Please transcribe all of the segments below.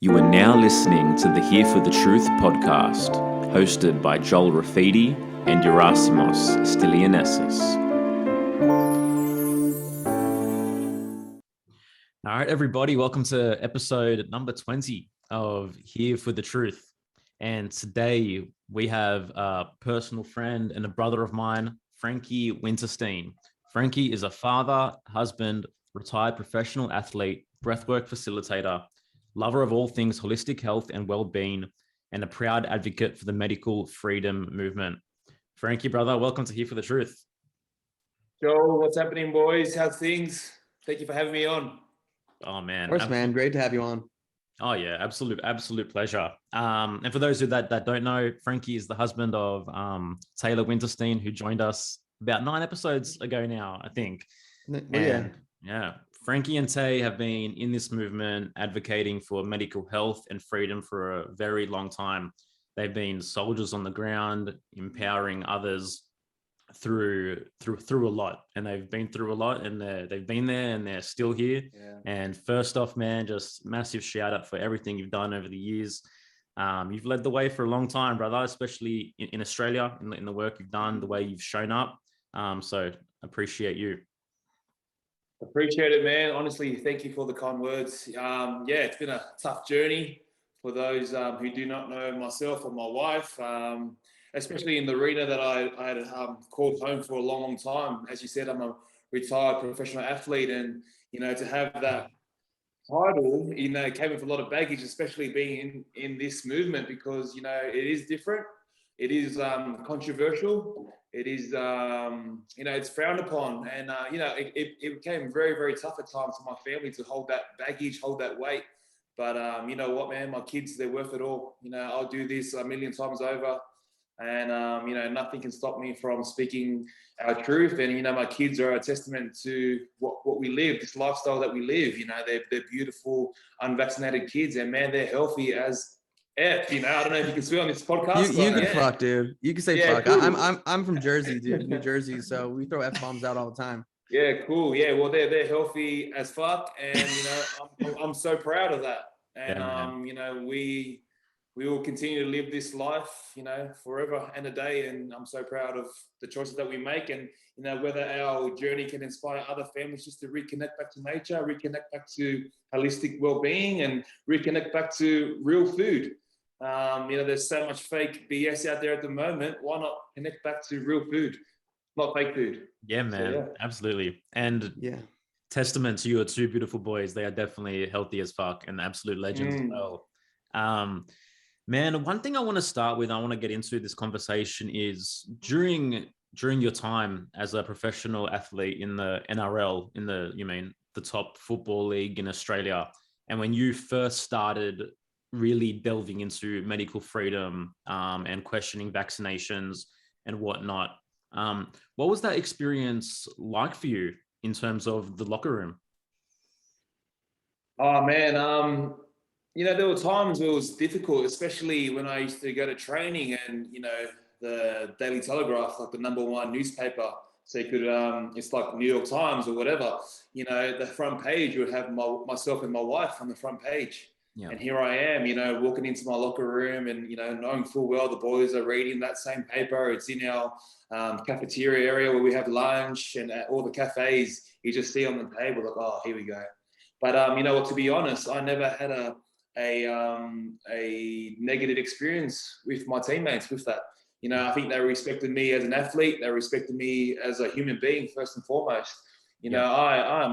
You are now listening to the Here for the Truth podcast, hosted by Joel Rafidi and Yerasimos Stilianessis. All right, everybody, welcome to episode number 20 of Here for the Truth. And today we have a personal friend and a brother of mine, Frankie Winterstein. Frankie is a father, husband, retired professional athlete, breathwork facilitator, lover of all things holistic health and well-being, and a proud advocate for the medical freedom movement. Frankie, brother, welcome to Here for the Truth. Joel, what's happening, boys? How's things? Thank you for having me on. Oh, man. Of course, man. Great to have you on. Oh, yeah. Absolute pleasure. And for those that don't know, Frankie is the husband of Taylor Winterstein, who joined us about 9 episodes ago now, I think. Yeah. Frankie and Tay have been in this movement advocating for medical health and freedom for a very long time. They've been soldiers on the ground, empowering others through a lot, and they've been through a lot, and they've been there and they're still here. And first off, man, just massive shout out for everything you've done over the years. You've led the way for a long time, brother, especially in Australia, in the work you've done, the way you've shown up. So appreciate you. Appreciate it, man. Honestly, thank you for the kind words. It's been a tough journey for those who do not know myself or my wife, especially in the arena that I had called home for a long time. As you said, I'm a retired professional athlete, and to have that title, came with a lot of baggage, especially being in this movement, because it is different, it is controversial, it is it's frowned upon, and it became very, very tough at times for my family to hold that baggage, hold that weight. But you know what, man, my kids, they're worth it all. I'll do this a million times over, and nothing can stop me from speaking our truth. And my kids are a testament to what we live, this lifestyle that we live. They're beautiful, unvaccinated kids, and man, they're healthy as F. I don't know if you can swear on this podcast. You can fuck, dude. You can say fuck. Cool. I'm from Jersey, dude, New Jersey, so we throw F-bombs out all the time. Yeah, cool. Yeah, well, they're healthy as fuck, and I'm so proud of that. And we will continue to live this life, forever and a day. And I'm so proud of the choices that we make, and whether our journey can inspire other families just to reconnect back to nature, reconnect back to holistic well-being, and reconnect back to real food. There's so much fake BS out there at the moment. Why not connect back to real food, not fake food? Yeah, man. Absolutely. And testament to your 2 beautiful boys. They are definitely healthy as fuck and absolute legends as well. Man, one thing I want to start with, I want to get into this conversation is during your time as a professional athlete in the NRL, the top football league in Australia, and when you first started really delving into medical freedom and questioning vaccinations and whatnot, what was that experience like for you in terms of the locker room? Oh, man. There were times where it was difficult, especially when I used to go to training, and, the Daily Telegraph, like the #1 newspaper. So you could, it's like New York Times or whatever, the front page would have myself and my wife on the front page. Yeah. And here I am, walking into my locker room and, knowing full well the boys are reading that same paper. It's in our cafeteria area where we have lunch, and at all the cafes, you just see on the table, like, oh, here we go. But, to be honest, I never had a negative experience with my teammates with that. I think they respected me as an athlete. They respected me as a human being, first and foremost. I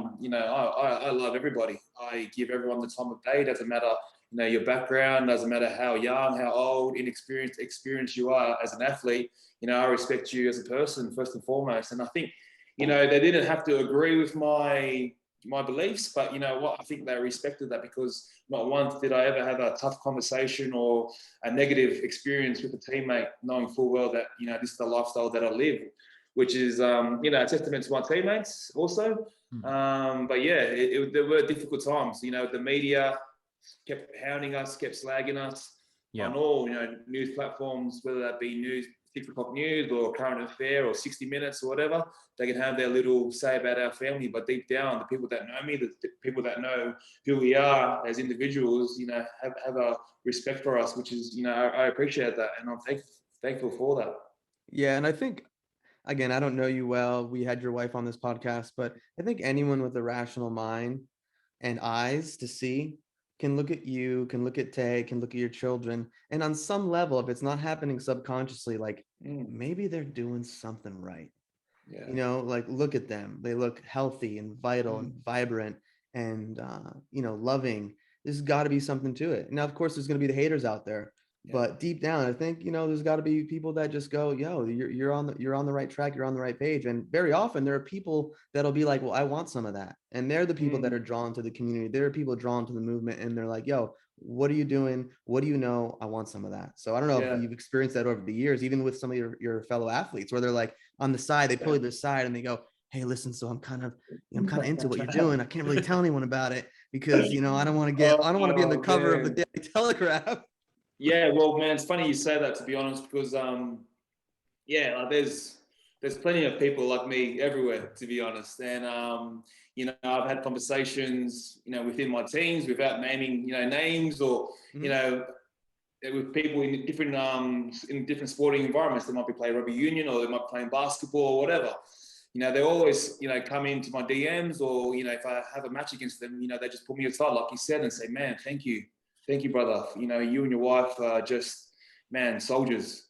love everybody. I give everyone the time of day. Doesn't matter, your background, doesn't matter how young, how old, experienced you are as an athlete. I respect you as a person, first and foremost. And I think, they didn't have to agree with my beliefs, but I think they respected that, because not once did I ever have a tough conversation or a negative experience with a teammate, knowing full well that, this is the lifestyle that I live, which is, a testament to my teammates also. But yeah, there were difficult times. The media kept hounding us, kept slagging us on all, news platforms, whether that be news, 6 o'clock news or current affair or 60 Minutes or whatever. They can have their little say about our family, but deep down, the people that know me, the people that know who we are as individuals, you know, have a respect for us, which is, you know, I appreciate that, and I'm thankful for that. Yeah, and I think, again, I don't know you well. We had your wife on this podcast, but I think anyone with a rational mind and eyes to see can look at you, can look at Tay, can look at your children. And on some level, if it's not happening subconsciously, like maybe they're doing something right. Yeah. You know, like look at them. They look healthy and vital and vibrant and, you know, loving. There's got to be something to it. Now, of course, there's going to be the haters out there. But deep down, I think, you know, there's got to be people that just go, yo, you're on the right track, you're on the right page. And very often there are people that'll be like, well, I want some of that. And they're the people that are drawn to the community. There are people drawn to the movement, and they're like, yo, what are you doing? What do you know? I want some of that. So I don't know if you've experienced that over the years, even with some of your fellow athletes, where they're like on the side, they pull you to the side and they go, hey, listen, so I'm kind of into what you're doing. I can't really tell anyone about it because, you know, I don't want to be on the cover of the Daily Telegraph. Yeah, well, man, it's funny you say that, to be honest, because like there's plenty of people like me everywhere, to be honest, and you know, I've had conversations, you know, within my teams without naming, you know, names, or you know, with people in different sporting environments. They might be playing rugby union, or they might be playing basketball, or whatever. You know, they always, you know, come into my DMs, or, you know, if I have a match against them, you know, they just pull me aside, like you said, and say, man, thank you, brother. You know, you and your wife are just, man, soldiers.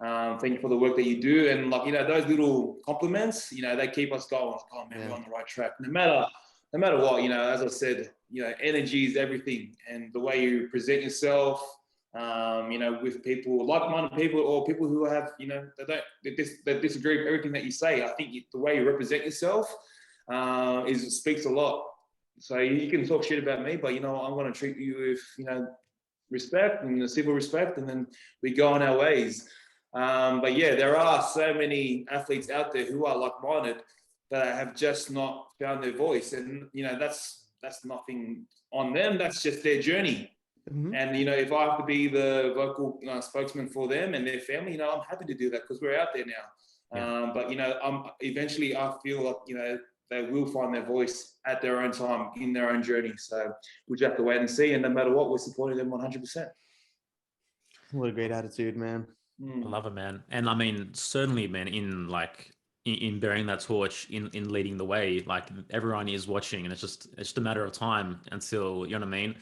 Thank you for the work that you do. And like, you know, those little compliments, you know, they keep us going. Like, oh man, we're on the right track. No matter what, you know, as I said, you know, energy is everything. And the way you present yourself, you know, with people, like-minded people, or people who have, you know, they disagree with everything that you say. I think the way you represent yourself speaks a lot. So you can talk shit about me, but, you know, I'm going to treat you with, you know, respect and civil respect, and then we go on our ways. But yeah, there are so many athletes out there who are like-minded that have just not found their voice, and, you know, that's nothing on them. That's just their journey. And, you know, if I have to be the vocal spokesman for them and their family, you know, I'm happy to do that, because we're out there now. But, you know, eventually I feel like, you know, they will find their voice at their own time in their own journey. So we just have to wait and see. And no matter what, we're supporting them 100%. What a great attitude, man. I love it, man. And I mean, certainly, man, in bearing that torch, in leading the way, like everyone is watching, and it's just a matter of time until, you know what I mean,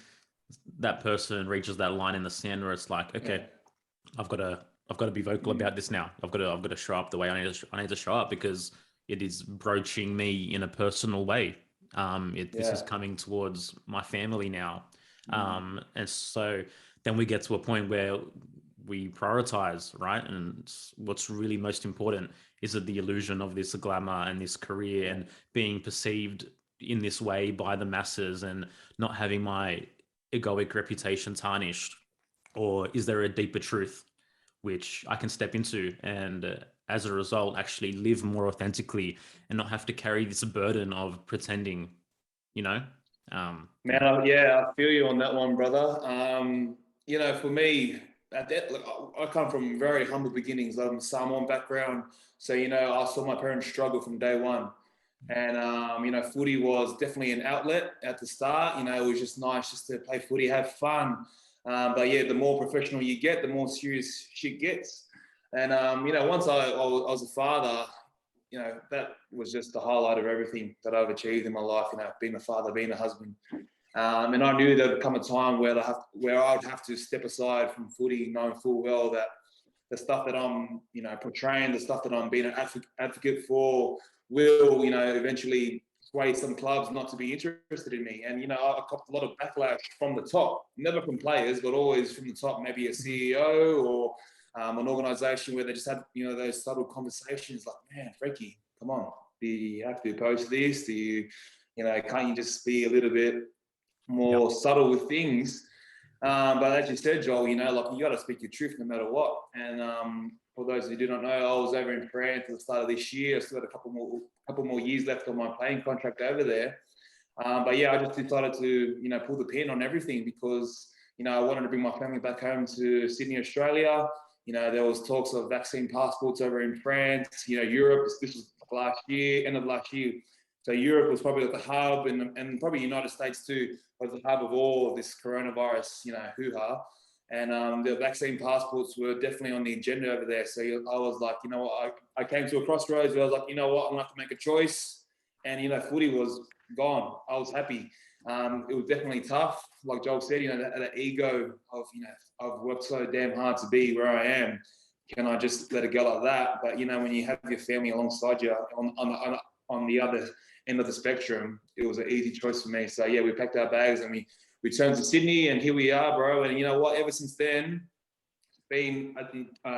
that person reaches that line in the sand where it's like, okay, I've got to be vocal about this now. I've got to show up the way I need to show up, because it is broaching me in a personal way. This is coming towards my family now. And so then we get to a point where we prioritize, right? And what's really most important is that the illusion of this glamour and this career and being perceived in this way by the masses, and not having my egoic reputation tarnished? Or is there a deeper truth which I can step into, and as a result actually live more authentically, and not have to carry this burden of pretending, you know? Man, I feel you on that one, brother. You know, for me, look, I come from very humble beginnings. I'm Samoan background, so, you know, I saw my parents struggle from day one. And, you know, footy was definitely an outlet at the start. You know, it was just nice just to play footy, have fun. But yeah, the more professional you get, the more serious shit gets. And, you know, once I was a father, you know, that was just the highlight of everything that I've achieved in my life, you know, being a father, being a husband. And I knew there would come a time where I would have to step aside from footy, knowing full well that the stuff that I'm, you know, portraying, the stuff that I'm being an advocate for will, you know, eventually sway some clubs not to be interested in me. And, you know, I copped a lot of backlash from the top, never from players, but always from the top, maybe a CEO or an organization where they just had, you know, those subtle conversations like, man, Frankie, come on, do you have to post this? Do you, you know, can't you just be a little bit more subtle with things? But as you said, Joel, you know, like, you got to speak your truth no matter what. And for those who do not know, I was over in France at the start of this year. I still got a couple more years left on my playing contract over there. But yeah, I just decided to, you know, pull the pin on everything, because, you know, I wanted to bring my family back home to Sydney, Australia. You know, there was talks of vaccine passports over in France, you know, Europe. This was last year, end of last year. So Europe was probably like the hub, and probably United States too was the hub of all of this coronavirus, you know, hoo-ha. And the vaccine passports were definitely on the agenda over there. So I was like, you know what, I came to a crossroads where I was like, you know what, I'm going to have to make a choice. And, you know, footy was gone. I was happy. It was definitely tough. Like Joel said, you know, that ego of, you know, I've worked so damn hard to be where I am. Can I just let it go like that? But, you know, when you have your family alongside you on the other end of the spectrum, it was an easy choice for me. So, yeah, we packed our bags and we returned to Sydney, and here we are, bro. And you know what? Ever since then, being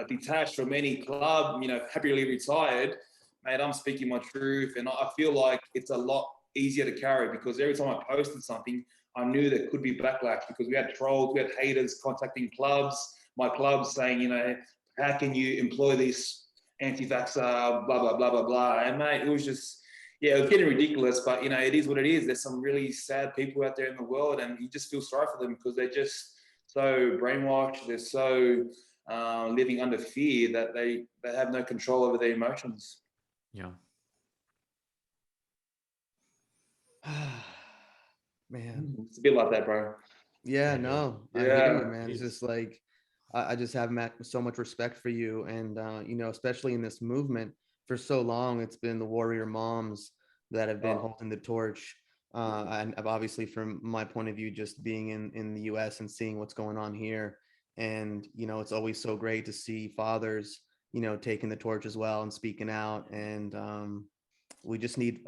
detached from any club, you know, happily retired, mate, I'm speaking my truth. And I feel like it's a lot easier to carry because every time I posted something, I knew there could be backlash because we had trolls, we had haters contacting my clubs saying, you know, how can you employ this anti-vaxxer, blah, blah, blah, blah, blah. And mate, it was just, yeah, it was getting ridiculous, but you know, it is what it is. There's some really sad people out there in the world, and you just feel sorry for them because they're just so brainwashed. They're so living under fear that they have no control over their emotions. Yeah. Man, It's a bit like that, bro. yeah, no, I hear you, man. It's just like I just have so much respect for you, and you know, especially in this movement. For so long, it's been the warrior moms that have been holding the torch. And obviously, from my point of view, just being in the U.S. and seeing what's going on here, and you know, it's always so great to see fathers, you know, taking the torch as well and speaking out. And we just need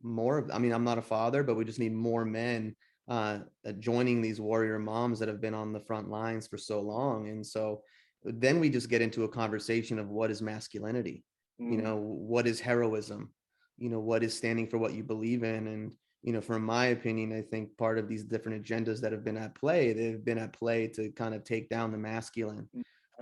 more. I mean, I'm not a father, but we just need more men joining these warrior moms that have been on the front lines for so long. And so then we just get into a conversation of what is masculinity, you know, what is heroism, you know, what is standing for what you believe in. And, you know, from my opinion, I think part of these different agendas that have been at play, they've been at play to kind of take down the masculine,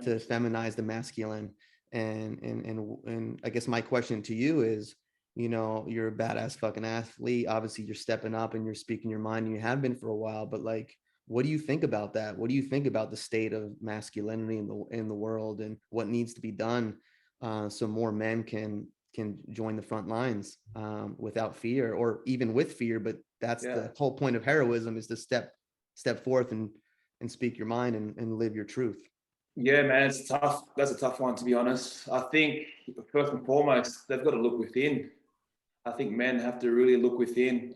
to feminize the masculine. And I guess my question to you is, you know, you're a badass fucking athlete. Obviously, you're stepping up and you're speaking your mind, and you have been for a while. But like, what do you think about that? What do you think about the state of masculinity in the world, and what needs to be done so more men can join the front lines without fear, or even with fear? But that's the whole point of heroism, is to step forth and speak your mind and live your truth. Yeah, man, it's tough. That's a tough one, to be honest. I think first and foremost, they've got to look within. I think men have to really look within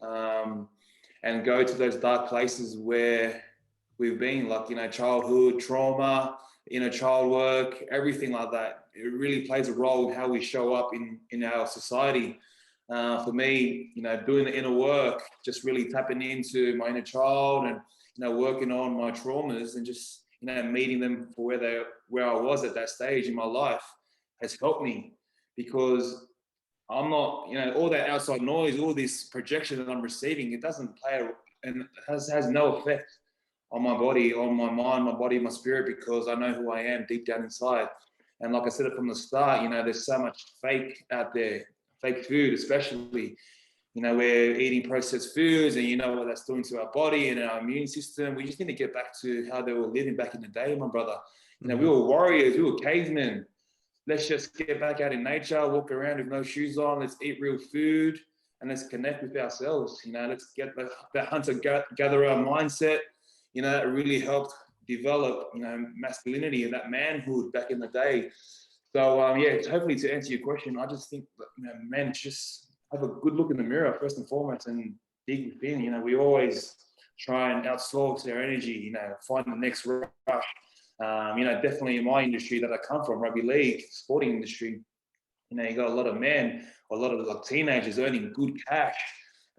and go to those dark places where we've been, like, you know, childhood trauma, inner child work, everything like that. It really plays a role in how we show up in our society. For me, you know, doing the inner work, just really tapping into my inner child and, you know, working on my traumas and just, you know, meeting them for where I was at that stage in my life has helped me, because I'm not, you know, all that outside noise, all this projection that I'm receiving, it doesn't play and has no effect on my body, on my mind, my body, my spirit, because I know who I am deep down inside. And like I said it from the start, you know, there's so much fake out there, fake food, especially, you know, we're eating processed foods, and you know what that's doing to our body and our immune system. We just need to get back to how they were living back in the day, my brother. You know, we were warriors, we were cavemen. Let's just get back out in nature, walk around with no shoes on. Let's eat real food, and let's connect with ourselves. You know, let's get that hunter-gatherer mindset. You know, that really helped develop, you know, masculinity and that manhood back in the day. So, yeah, hopefully to answer your question, I just think that, you know, men just have a good look in the mirror first and foremost and dig within. You know, we always try and outsource our energy, you know, find the next rush. You know, definitely in my industry that I come from, rugby league, sporting industry, you know, you got a lot of men, or a lot of like teenagers earning good cash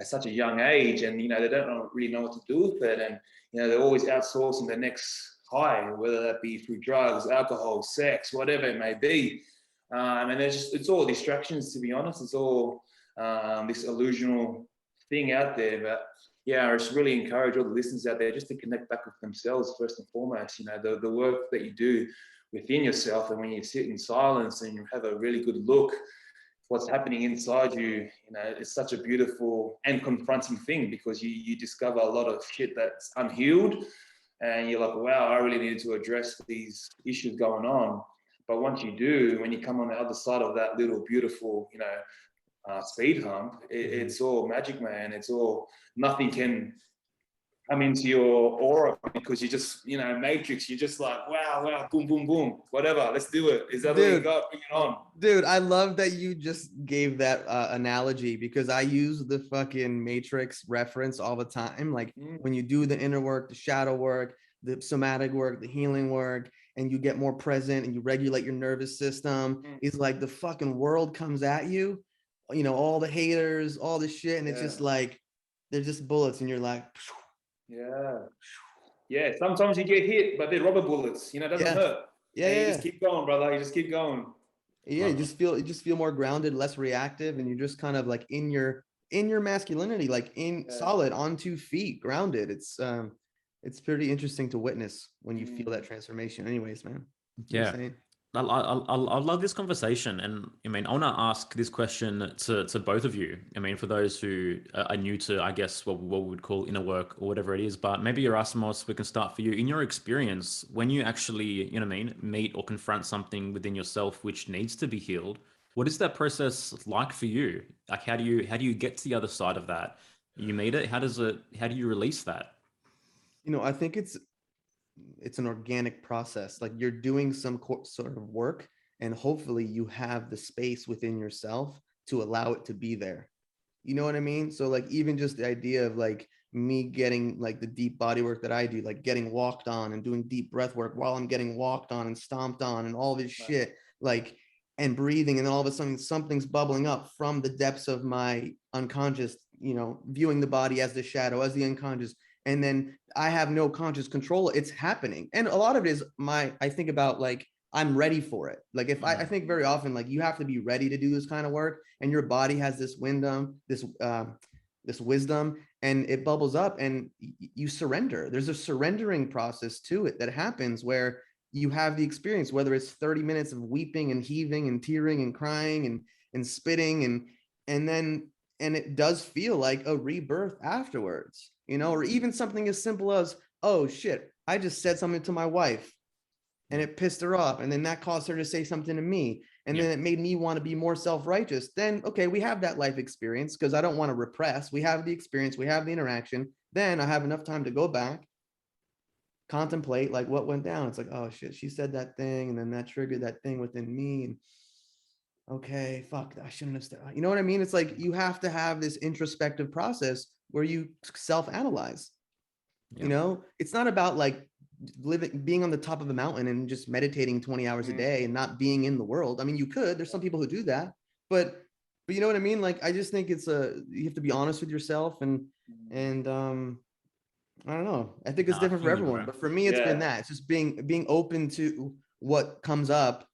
at such a young age, and you know, they don't really know what to do with it, and you know, they're always outsourcing the next high, whether that be through drugs, alcohol, sex, whatever it may be. And it's all distractions, to be honest. It's all this illusional thing out there. But yeah, I just really encourage all the listeners out there just to connect back with themselves first and foremost. You know, the work that you do within yourself, and when you sit in silence and you have a really good look what's happening inside you, you know, it's such a beautiful and confronting thing, because you discover a lot of shit that's unhealed. and you're like, wow, I really needed to address these issues going on. But once you do, when you come on the other side of that little beautiful, speed hump, it's all magic, man. It's all, nothing can come into your aura because you just, matrix, you're just like, wow, boom, boom, boom, whatever, let's do it. Is that what you got? Bring it on. Dude, I love that you just gave that analogy, because I use the fucking matrix reference all the time. Like when you do the inner work, the shadow work, the somatic work, the healing work, and you get more present and you regulate your nervous system, it's like the fucking world comes at you, all the haters, all the shit, and it's just like, they're just bullets, and you're like, yeah, sometimes you get hit, but they're rubber bullets, it doesn't hurt. You just keep going, brother. You just keep going. You just feel more grounded, less reactive, and you're just kind of like in your masculinity, like solid on 2 feet, grounded. It's pretty interesting to witness when you feel that transformation. Anyways, man. I love this conversation, and I mean, I want to ask this question to both of you. I mean, for those who are new to, I guess, what we would call inner work or whatever it is, but maybe Yerasimos, we can start for you. In your experience, when you actually, meet or confront something within yourself which needs to be healed, what is that process like for you? Like, how do you get to the other side of that? You meet it. How do you release that? I think it's an organic process. Like you're doing some sort of work, and hopefully you have the space within yourself to allow it to be there. You know what I mean? So like even just the idea of like me getting like the deep body work that I do, like getting walked on and doing deep breath work while I'm getting walked on and stomped on and all this shit, like, and breathing, and then all of a sudden something's bubbling up from the depths of my unconscious, viewing the body as the shadow, as the unconscious, and then I have no conscious control. It's happening. And a lot of it is I think about like, I'm ready for it. Like if I think very often, like you have to be ready to do this kind of work, and your body has this this wisdom, and it bubbles up, and you surrender. There's a surrendering process to it that happens where you have the experience, whether it's 30 minutes of weeping and heaving and tearing and crying and spitting, and it does feel like a rebirth afterwards, or even something as simple as, oh shit, I just said something to my wife and it pissed her off, and then that caused her to say something to me, and then it made me want to be more self-righteous. Then okay, we have that life experience, because I don't want to repress. We have the experience, we have the interaction. Then I have enough time to go back, contemplate like what went down. It's like, oh shit, she said that thing, and then that triggered that thing within me, and okay, fuck, I shouldn't have said. You know what I mean? It's like you have to have this introspective process where you self-analyze. It's not about like being on the top of a mountain and just meditating 20 hours a day and not being in the world. I mean, you could. There's some people who do that, but you know what I mean? Like, I just think you have to be honest with yourself, and I don't know. I think it's different for everyone, but for me, it's been that. It's just being open to what comes up,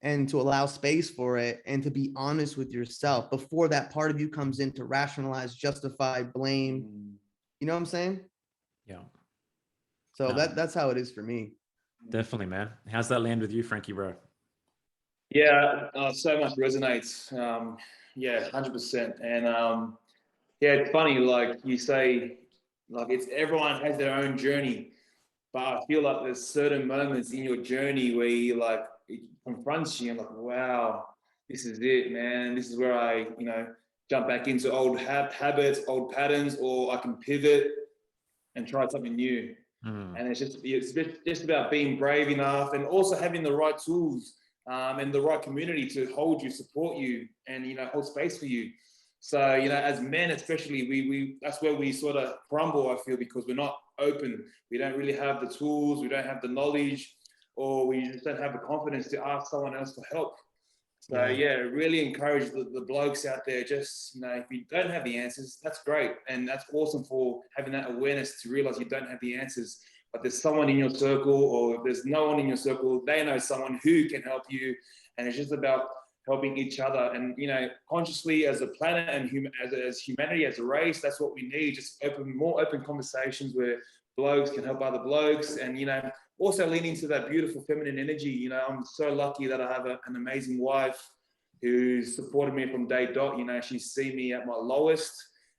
and to allow space for it, and to be honest with yourself before that part of you comes in to rationalize, justify, blame. You know what I'm saying? Yeah. So that's how it is for me. Definitely, man. How's that land with you, Frankie, bro? Yeah, so much resonates. 100%. And it's funny, like you say, like everyone has their own journey, but I feel like there's certain moments in your journey where it confronts you and like, wow, this is it, man. This is where I, jump back into old habits, old patterns, or I can pivot and try something new. And it's just about being brave enough, and also having the right tools and the right community to hold you, support you, and hold space for you. So as men especially, we that's where we sort of crumble, I feel, because we're not open. We don't really have the tools, we don't have the knowledge, or we just don't have the confidence to ask someone else for help. So really encourage the blokes out there. Just if you don't have the answers, that's great, and that's awesome for having that awareness to realize you don't have the answers. But there's someone in your circle, or if there's no one in your circle, they know someone who can help you, and it's just about helping each other. And consciously as a planet and as humanity, as a race, that's what we need. Just more open conversations where blokes can help other blokes, and also lean into that beautiful feminine energy. I'm so lucky that I have an amazing wife who's supported me from day dot. She's seen me at my lowest,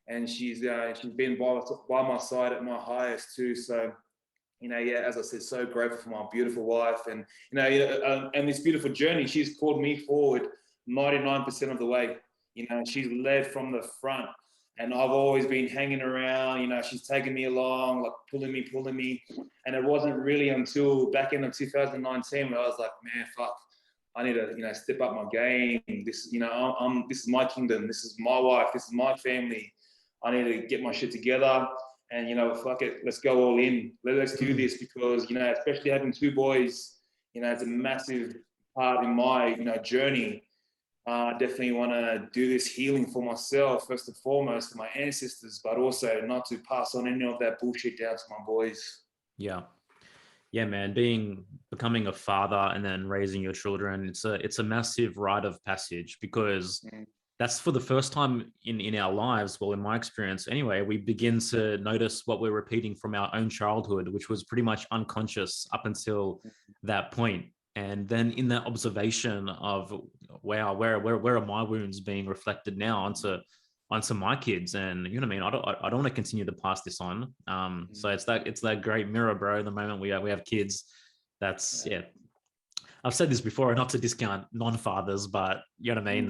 and she's been by my side at my highest too. So Yeah, as I said, so grateful for my beautiful wife, and and this beautiful journey. She's pulled me forward 99% of the way. She's led from the front, and I've always been hanging around. She's taken me along, like pulling me, and it wasn't really until back in 2019 where I was like, man, fuck, I need to step up my game. This this is my kingdom. This is my wife. This is my family. I need to get my shit together. And, fuck it, let's go all in. Let's do this because, especially having two boys, it's a massive part in my, journey. I definitely want to do this healing for myself, first and foremost, for my ancestors, but also not to pass on any of that bullshit down to my boys. Yeah. Yeah, man, becoming a father and then raising your children, it's a massive rite of passage because that's for the first time in our lives. Well, in my experience anyway, we begin to notice what we're repeating from our own childhood, which was pretty much unconscious up until that point. And then in that observation of, wow, where are my wounds being reflected now onto my kids? And you know what I mean? I don't want to continue to pass this on. So it's that great mirror, bro. The moment we have kids, that's I've said this before, not to discount non-fathers, but you know what I mean?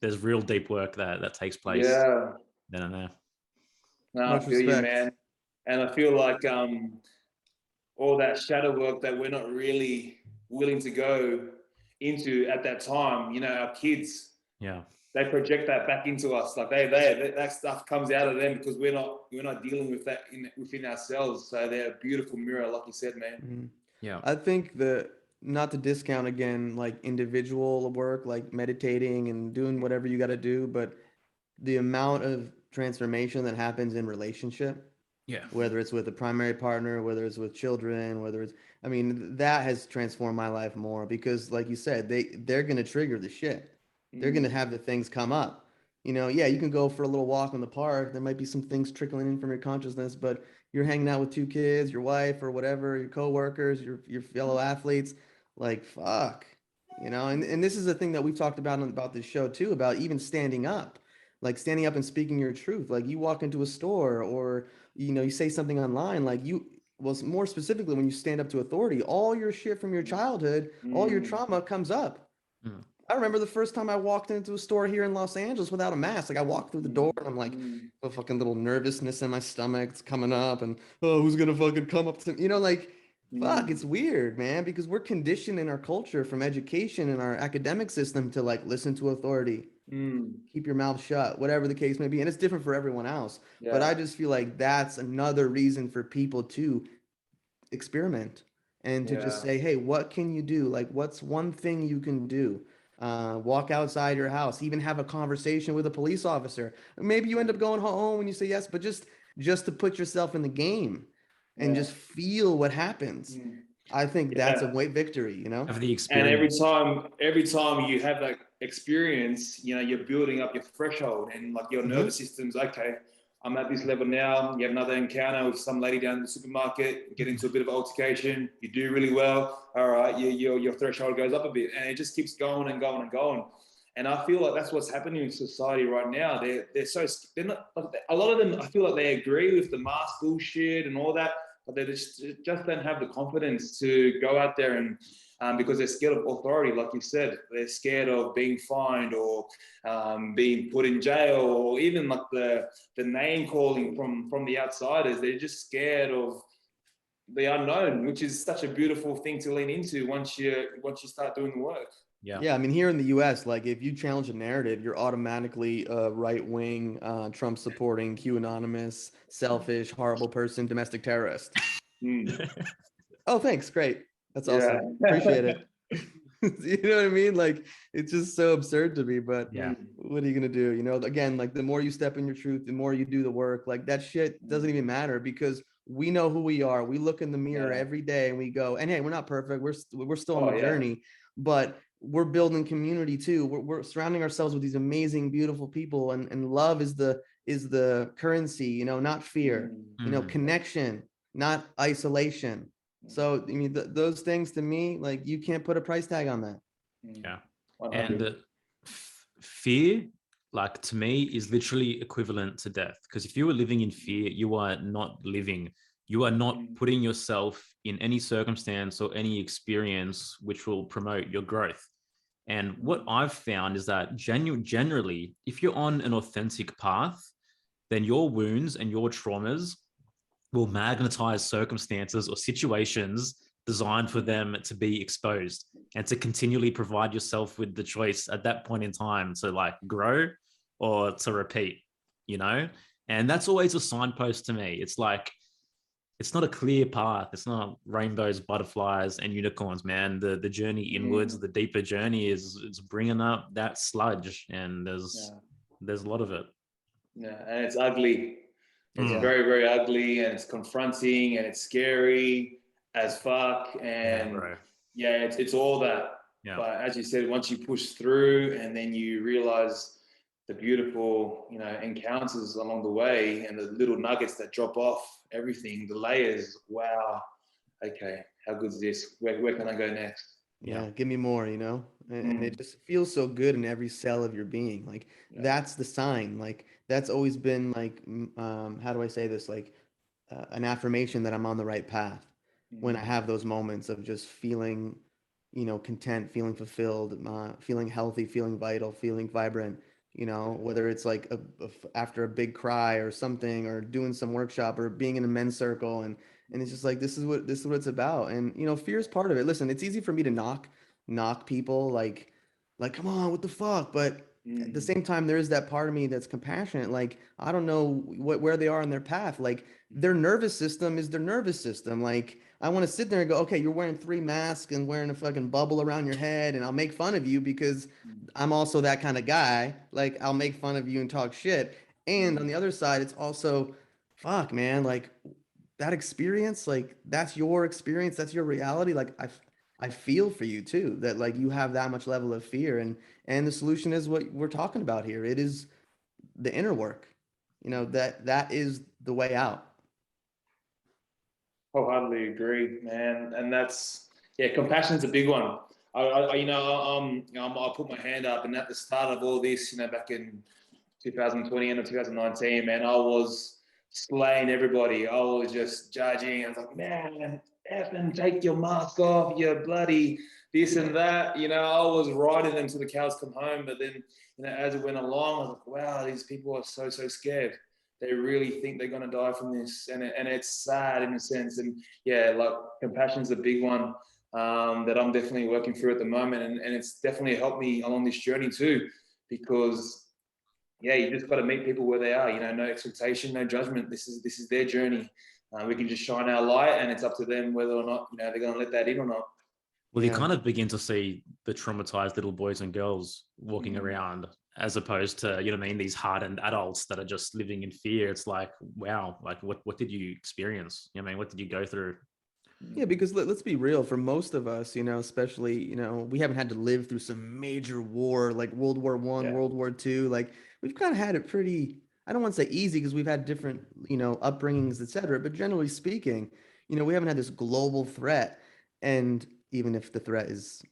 There's real deep work that takes place. Yeah. No. No, I feel you, man. And I feel like all that shadow work that we're not really willing to go into at that time, our kids, they project that back into us. Like that stuff comes out of them because we're not dealing with that within ourselves. So they're a beautiful mirror, like you said, man. Yeah. I think that, not to discount again, like individual work, like meditating and doing whatever you got to do, but the amount of transformation that happens in relationship, whether it's with a primary partner, whether it's with children, that has transformed my life more because, like you said, they're going to trigger the shit. They're going to have the things come up. You can go for a little walk in the park. There might be some things trickling in from your consciousness, but you're hanging out with two kids, your wife or whatever, your coworkers, your fellow athletes. Like, fuck, and this is a thing that we've talked about this show too, about even standing up and speaking your truth. Like, you walk into a store or, you say something online, more specifically, when you stand up to authority, all your shit from your childhood, all your trauma comes up. I remember the first time I walked into a store here in Los Angeles without a mask. Like, I walked through the door and I'm like, a fucking little nervousness in my stomach. It's coming up and, oh, who's going to fucking come up to me? Fuck, it's weird, man, because we're conditioned in our culture from education and our academic system to listen to authority, keep your mouth shut, whatever the case may be. And it's different for everyone else. Yeah. But I just feel like that's another reason for people to experiment and to just say, hey, what can you do? What's one thing you can do? Walk outside your house, even have a conversation with a police officer. Maybe you end up going home when you say yes, but just to put yourself in the game. And just feel what happens. I think that's a great victory, Of the experience. And every time you have that experience, you're building up your threshold and your nervous system's okay. I'm at this level now. You have another encounter with some lady down in the supermarket, get into a bit of altercation. You do really well. All right, your threshold goes up a bit, and it just keeps going and going and going. And I feel like that's what's happening in society right now. They're not, a lot of them, I feel like they agree with the mask bullshit and all that, but they just don't have the confidence to go out there and because they're scared of authority, like you said. They're scared of being fined or being put in jail, or even the name calling from the outsiders. They're just scared of the unknown, which is such a beautiful thing to lean into once you start doing the work. Yeah. I mean, here in the US, if you challenge a narrative, you're automatically a right-wing, Trump supporting, QAnonymous, selfish, horrible person, domestic terrorist. Oh, thanks. Great. That's awesome. Appreciate it. You know what I mean? It's just so absurd to me, but what are you going to do? Again, the more you step in your truth, the more you do the work, that shit doesn't even matter because we know who we are. We look in the mirror every day and we go, and hey, we're not perfect. We're still on the journey, but we're building community too. We're surrounding ourselves with these amazing, beautiful people, and love is the currency, not fear, connection, not isolation. So, I mean, those things to me, you can't put a price tag on that. Yeah. And fear, to me, is literally equivalent to death. Because if you were living in fear, you are not living. you are not putting yourself in any circumstance or any experience which will promote your growth. And what I've found is that generally, if you're on an authentic path, then your wounds and your traumas will magnetize circumstances or situations designed for them to be exposed, and to continually provide yourself with the choice at that point in time to like grow or to repeat, you know? And that's always a signpost to me. It's like, it's not a clear path. It's not rainbows, butterflies, and unicorns, man. The journey inwards, the deeper journey is it's bringing up that sludge, and there's a lot of it. Yeah, and it's ugly. It's very, very ugly, and it's confronting, and it's scary as fuck. And it's all that. Yeah. But as you said, once you push through, and then you realize the beautiful, encounters along the way, and the little nuggets that drop off everything, the layers. Wow. Okay, how good is this? Where can I go next? Yeah, give me more, and it just feels so good in every cell of your being. Like that's the sign. Like that's always been like, how do I say this? Like an affirmation that I'm on the right path. When I have those moments of just feeling, content, feeling fulfilled, feeling healthy, feeling vital, feeling vibrant. Whether it's like after a big cry or something, or doing some workshop, or being in a men's circle, and it's just like, this is what it's about. And fear is part of it. Listen, it's easy for me to knock people, like come on, what the fuck, but at the same time, there is that part of me that's compassionate. Like, I don't know where they are on their path. Like, their nervous system is their nervous system. Like, I want to sit there and go, okay, you're wearing 3 masks and wearing a fucking bubble around your head, and I'll make fun of you because I'm also that kind of guy. Like, I'll make fun of you and talk shit. And on the other side, it's also, fuck, man, like that experience, like that's your experience, that's your reality. Like, I feel for you too, that like you have that much level of fear, and the solution is what we're talking about here. It is the inner work, that is the way out. Wholeheartedly agree, man. And that's, compassion is a big one. I'll put my hand up, and at the start of all this, back in 2020 and 2019, man, I was slaying everybody. I was just judging. I was like, man, effing take your mask off, you bloody this and that. I was riding them till the cows come home. But then, as it went along, I was like, wow, these people are so scared. They really think they're going to die from this. And it's sad in a sense. And like compassion is a big one that I'm definitely working through at the moment. And it's definitely helped me along this journey too, because you just got to meet people where they are, no expectation, no judgment. This is their journey. We can just shine our light, and it's up to them whether or not, they're going to let that in or not. Well, you kind of begin to see the traumatized little boys and girls walking around, as opposed to, these hardened adults that are just living in fear. It's like, wow, like what did you experience? What did you go through? Yeah, because let's be real, for most of us, especially, we haven't had to live through some major war like World War I, World War II. Like, we've kind of had it pretty, I don't want to say easy, because we've had different, upbringings, etc. But generally speaking, we haven't had this global threat. And even if the threat is,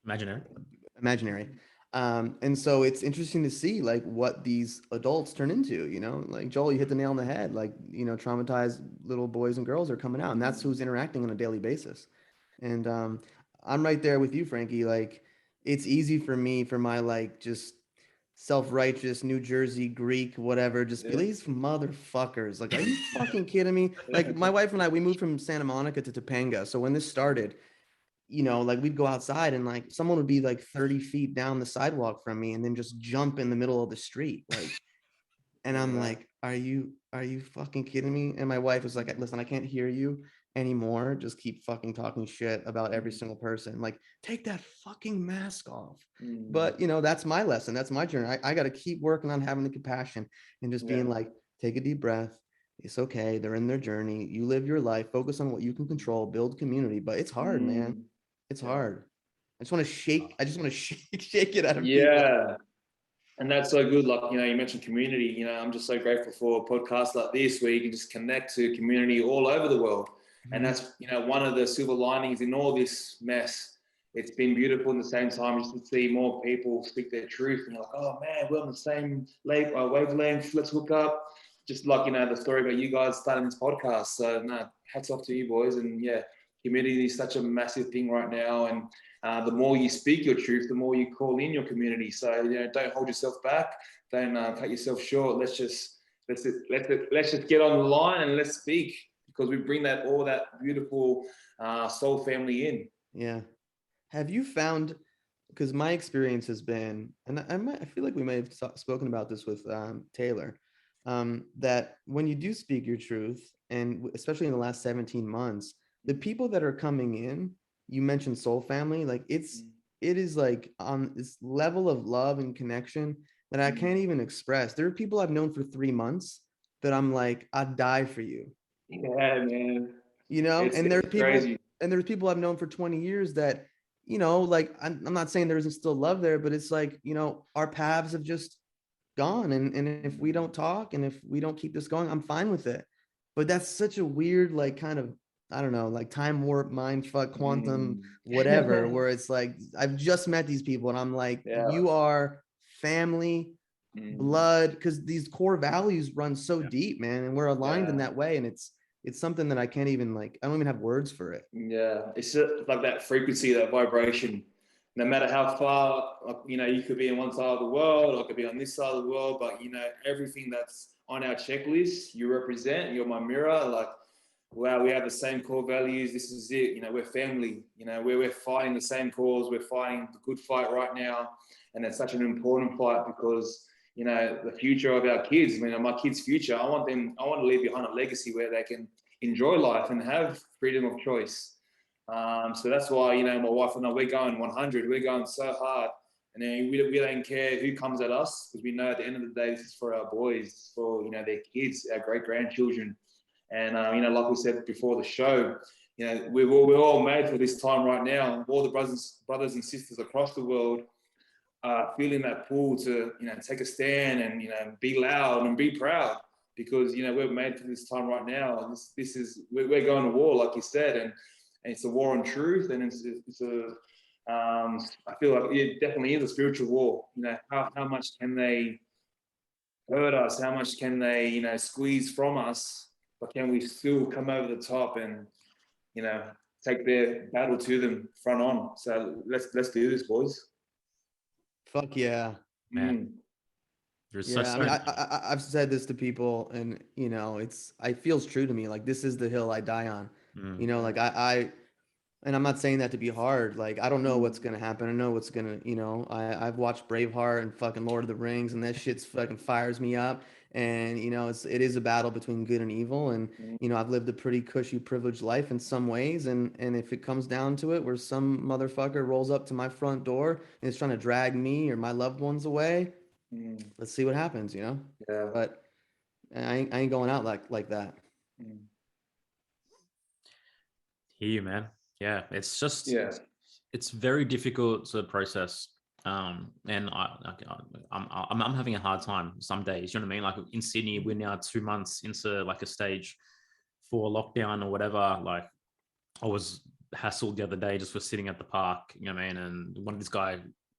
imaginary. And so it's interesting to see like what these adults turn into, like Joel, you hit the nail on the head. Like, traumatized little boys and girls are coming out, and that's who's interacting on a daily basis. And I'm right there with you, Frankie. Like, it's easy for me, for my like just self-righteous New Jersey Greek whatever, just be these motherfuckers. Like, are you fucking kidding me? Like, my wife and I, we moved from Santa Monica to Topanga. So when this started, like we'd go outside and like someone would be like 30 feet down the sidewalk from me and then just jump in the middle of the street. Like, and I'm like, are you fucking kidding me? And my wife was like, listen, I can't hear you anymore. Just keep fucking talking shit about every single person. Like, take that fucking mask off. But that's my lesson. That's my journey. I got to keep working on having the compassion and just being like, take a deep breath. It's okay. They're in their journey. You live your life, focus on what you can control, build community. But it's hard, man. It's hard. I just want to shake it out of people. And that's so good. Like, you mentioned community. I'm just so grateful for podcasts like this, where you can just connect to community all over the world. And that's, one of the silver linings in all this mess. It's been beautiful in the same time just to see more people speak their truth. And you're like, oh man, we're on the same wavelength. Let's hook up. just like, the story about you guys starting this podcast. So no, hats off to you boys. And yeah, community is such a massive thing right now. And the more you speak your truth, the more you call in your community. So, don't hold yourself back. Don't cut yourself short. Let's just get on the line and let's speak, because we bring all that beautiful soul family in. Yeah. Have you found, because my experience has been, and I feel like we may have spoken about this with Taylor, that when you do speak your truth, and especially in the last 17 months, the people that are coming in, you mentioned soul family, like it is like on this level of love and connection that I can't even express. There are people I've known for 3 months that I'm like, I'd die for you. Yeah, man. And there's people, crazy. and there's people I've known for 20 years that, like I'm not saying there isn't still love there, but it's like, our paths have just gone. And if we don't talk and if we don't keep this going, I'm fine with it. But that's such a weird, like, kind of, I don't know, like time warp, mind fuck, quantum, whatever, where it's like, I've just met these people and I'm like, you are family, blood, because these core values run so deep, man. And we're aligned in that way. And it's something that I can't even, like, I don't even have words for it. Yeah. It's just like that frequency, that vibration. No matter how far, you could be in one side of the world, or could be on this side of the world, but everything that's on our checklist, you represent, you're my mirror. Like, wow, we have the same core values. This is it. We're family. We're fighting the same cause. We're fighting the good fight right now. And it's such an important fight because, the future of our kids, my kids' future, I want to leave behind a legacy where they can enjoy life and have freedom of choice. So that's why, my wife and I, we're going 100. We're going so hard. And then we don't care who comes at us, because we know at the end of the day, this is for our boys, for, their kids, our great-grandchildren. And, like we said before the show, we're all made for this time right now. All the brothers and sisters across the world are feeling that pull to, take a stand and, be loud and be proud, because, we're made for this time right now. This is, we're going to war, like you said, and it's a war on truth. And it's I feel like it definitely is a spiritual war. How much can they hurt us? How much can they, squeeze from us? But can we still come over the top and, take their battle to them front on? So let's do this, boys. Fuck yeah, man. I mean, I've said this to people, and it feels true to me. Like, this is the hill I die on. Like and I'm not saying that to be hard. Like, I don't know what's gonna happen. I know what's gonna, I've watched Braveheart and fucking Lord of the Rings, and that shit's fucking fires me up. And it is a battle between good and evil. And I've lived a pretty cushy, privileged life in some ways. And if it comes down to it, where some motherfucker rolls up to my front door and is trying to drag me or my loved ones away, let's see what happens. Yeah. But I ain't going out like that. Hear you, man. Yeah, it's just it's very difficult to process. And I'm having a hard time some days. You know what I mean? Like in Sydney, we're now 2 months into like a stage 4 lockdown or whatever. Like, I was hassled the other day just for sitting at the park. You know what I mean? And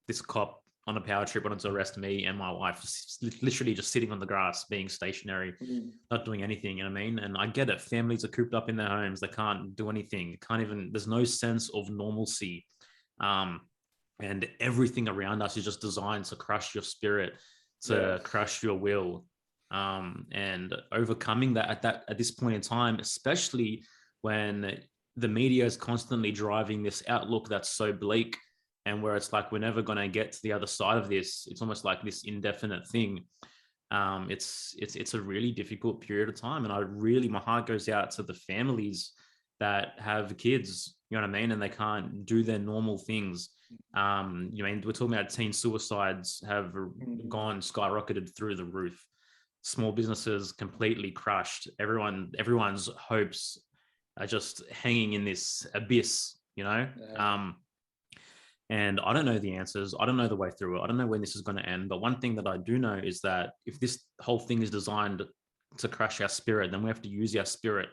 this cop on a power trip wanted to arrest me and my wife, literally just sitting on the grass, being stationary, not doing anything. You know what I mean? And I get it. Families are cooped up in their homes. They can't do anything. There's no sense of normalcy. And everything around us is just designed to crush your spirit, to crush your will. And overcoming that at this point in time, especially when the media is constantly driving this outlook that's so bleak, and where it's like, we're never going to get to the other side of this. It's almost like this indefinite thing. It's a really difficult period of time. And my heart goes out to the families that have kids, you know what I mean? And they can't do their normal things. We're talking about teen suicides have gone skyrocketed through the roof. Small businesses completely crushed. Everyone's hopes are just hanging in this abyss, and I don't know the answers. I don't know the way through it. I don't know when this is going to end. But one thing that I do know is that if this whole thing is designed to crush our spirit, then we have to use our spirit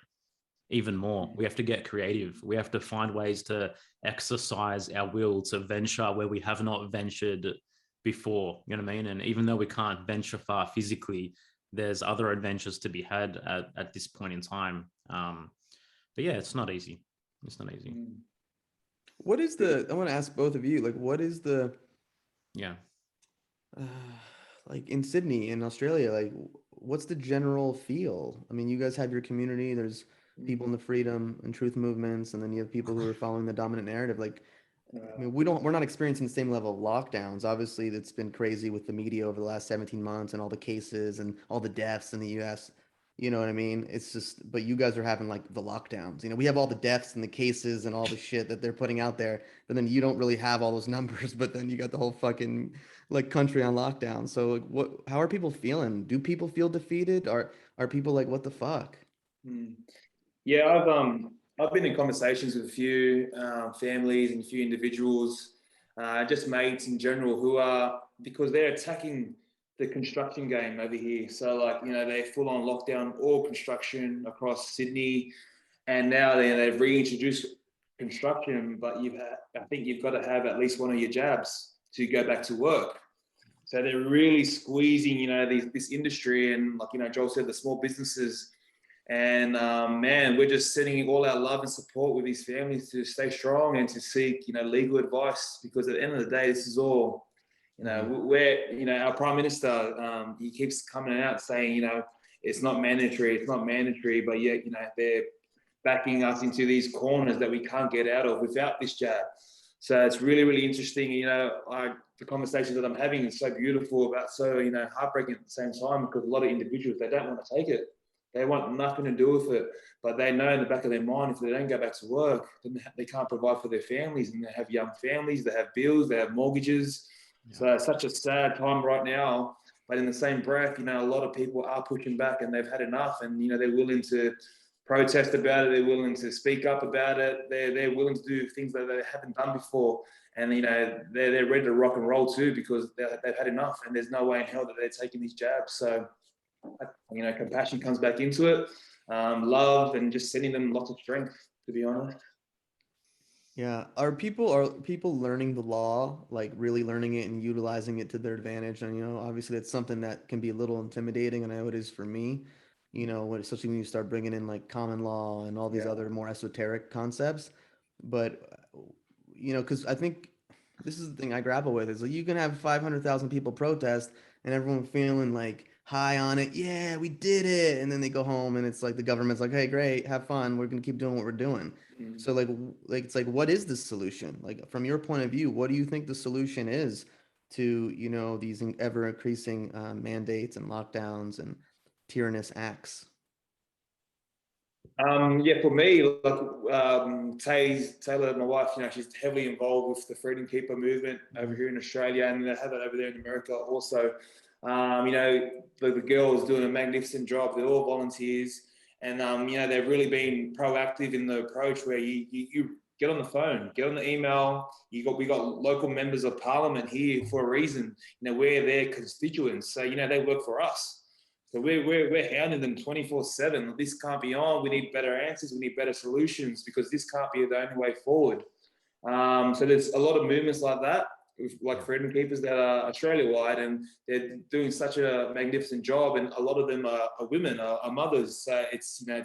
even more. We have to get creative. We have to find ways to exercise our will to venture where we have not ventured before. You know what I mean? And even though we can't venture far physically, there's other adventures to be had at this point in time. But yeah, it's not easy. It's not easy. What is the, I want to ask both of you, like, what is the, Yeah. like in Sydney, in Australia, like, what's the general feel? I mean, you guys have your community, there's people in the freedom and truth movements, and then you have people who are following the dominant narrative. Like, I mean, we're not experiencing the same level of lockdowns. Obviously, that's been crazy with the media over the last 17 months and all the cases and all the deaths in the US. You know what I mean? It's just, but you guys are having like the lockdowns. You know, we have all the deaths and the cases and all the shit that they're putting out there, but then you don't really have all those numbers, but then you got the whole fucking like country on lockdown. So like how are people feeling? Do people feel defeated? Are people like, what the fuck? Yeah, I've been in conversations with a few families and a few individuals, just mates in general, who are, because they're attacking the construction game over here. So like, you know, they full on lockdown all construction across Sydney, and now they've reintroduced construction, but I think you've got to have at least one of your jabs to go back to work. So they're really squeezing, you know, this industry, and like, you know, Joel said, the small businesses. And man, we're just sending all our love and support with these families to stay strong and to seek, you know, legal advice, because at the end of the day, this is all, you know, you know, our Prime Minister, he keeps coming out saying, you know, it's not mandatory, but yet, you know, they're backing us into these corners that we can't get out of without this jab. So it's really, really interesting. You know, the conversations that I'm having is so beautiful, but so, you know, heartbreaking at the same time, because a lot of individuals, they don't want to take it. They want nothing to do with it, but they know in the back of their mind, if they don't go back to work, then they can't provide for their families, and they have young families, they have bills, they have mortgages. Yeah. So it's such a sad time right now. But in the same breath, you know, a lot of people are pushing back, and they've had enough, and, you know, they're willing to protest about it. They're willing to speak up about it. They're willing to do things that they haven't done before. And, you know, they're ready to rock and roll too, because they've had enough, and there's no way in hell that they're taking these jabs. So, you know, compassion comes back into it, love, and just sending them lots of strength, to be honest. Yeah. Are people learning the law, like really learning it and utilizing it to their advantage? And, you know, obviously that's something that can be a little intimidating, and I know it is for me, you know, especially when you start bringing in like common law and all these other more esoteric concepts. But, you know, because I think this is the thing I grapple with, is like, you can have 500,000 people protest and everyone feeling like high on it. Yeah, we did it. And then they go home and it's like the government's like, hey, great, have fun. We're going to keep doing what we're doing. So like it's like, what is the solution? Like, from your point of view, what do you think the solution is to, you know, these ever increasing mandates and lockdowns and tyrannous acts? Yeah, for me, like Taylor, my wife, you know, she's heavily involved with the Freedom Keeper movement over here in Australia, and they have that over there in America also. You know, the girls doing a magnificent job. They're all volunteers, and you know, they've really been proactive in the approach, where you get on the phone, get on the email. We got local members of parliament here for a reason. You know, we're their constituents, so, you know, they work for us. So we're hounding them 24/7. This can't be on. We need better answers. We need better solutions, because this can't be the only way forward. So there's a lot of movements like that, like Freedom Keepers, that are Australia-wide, and they're doing such a magnificent job. And a lot of them are women, are mothers. So it's, you know,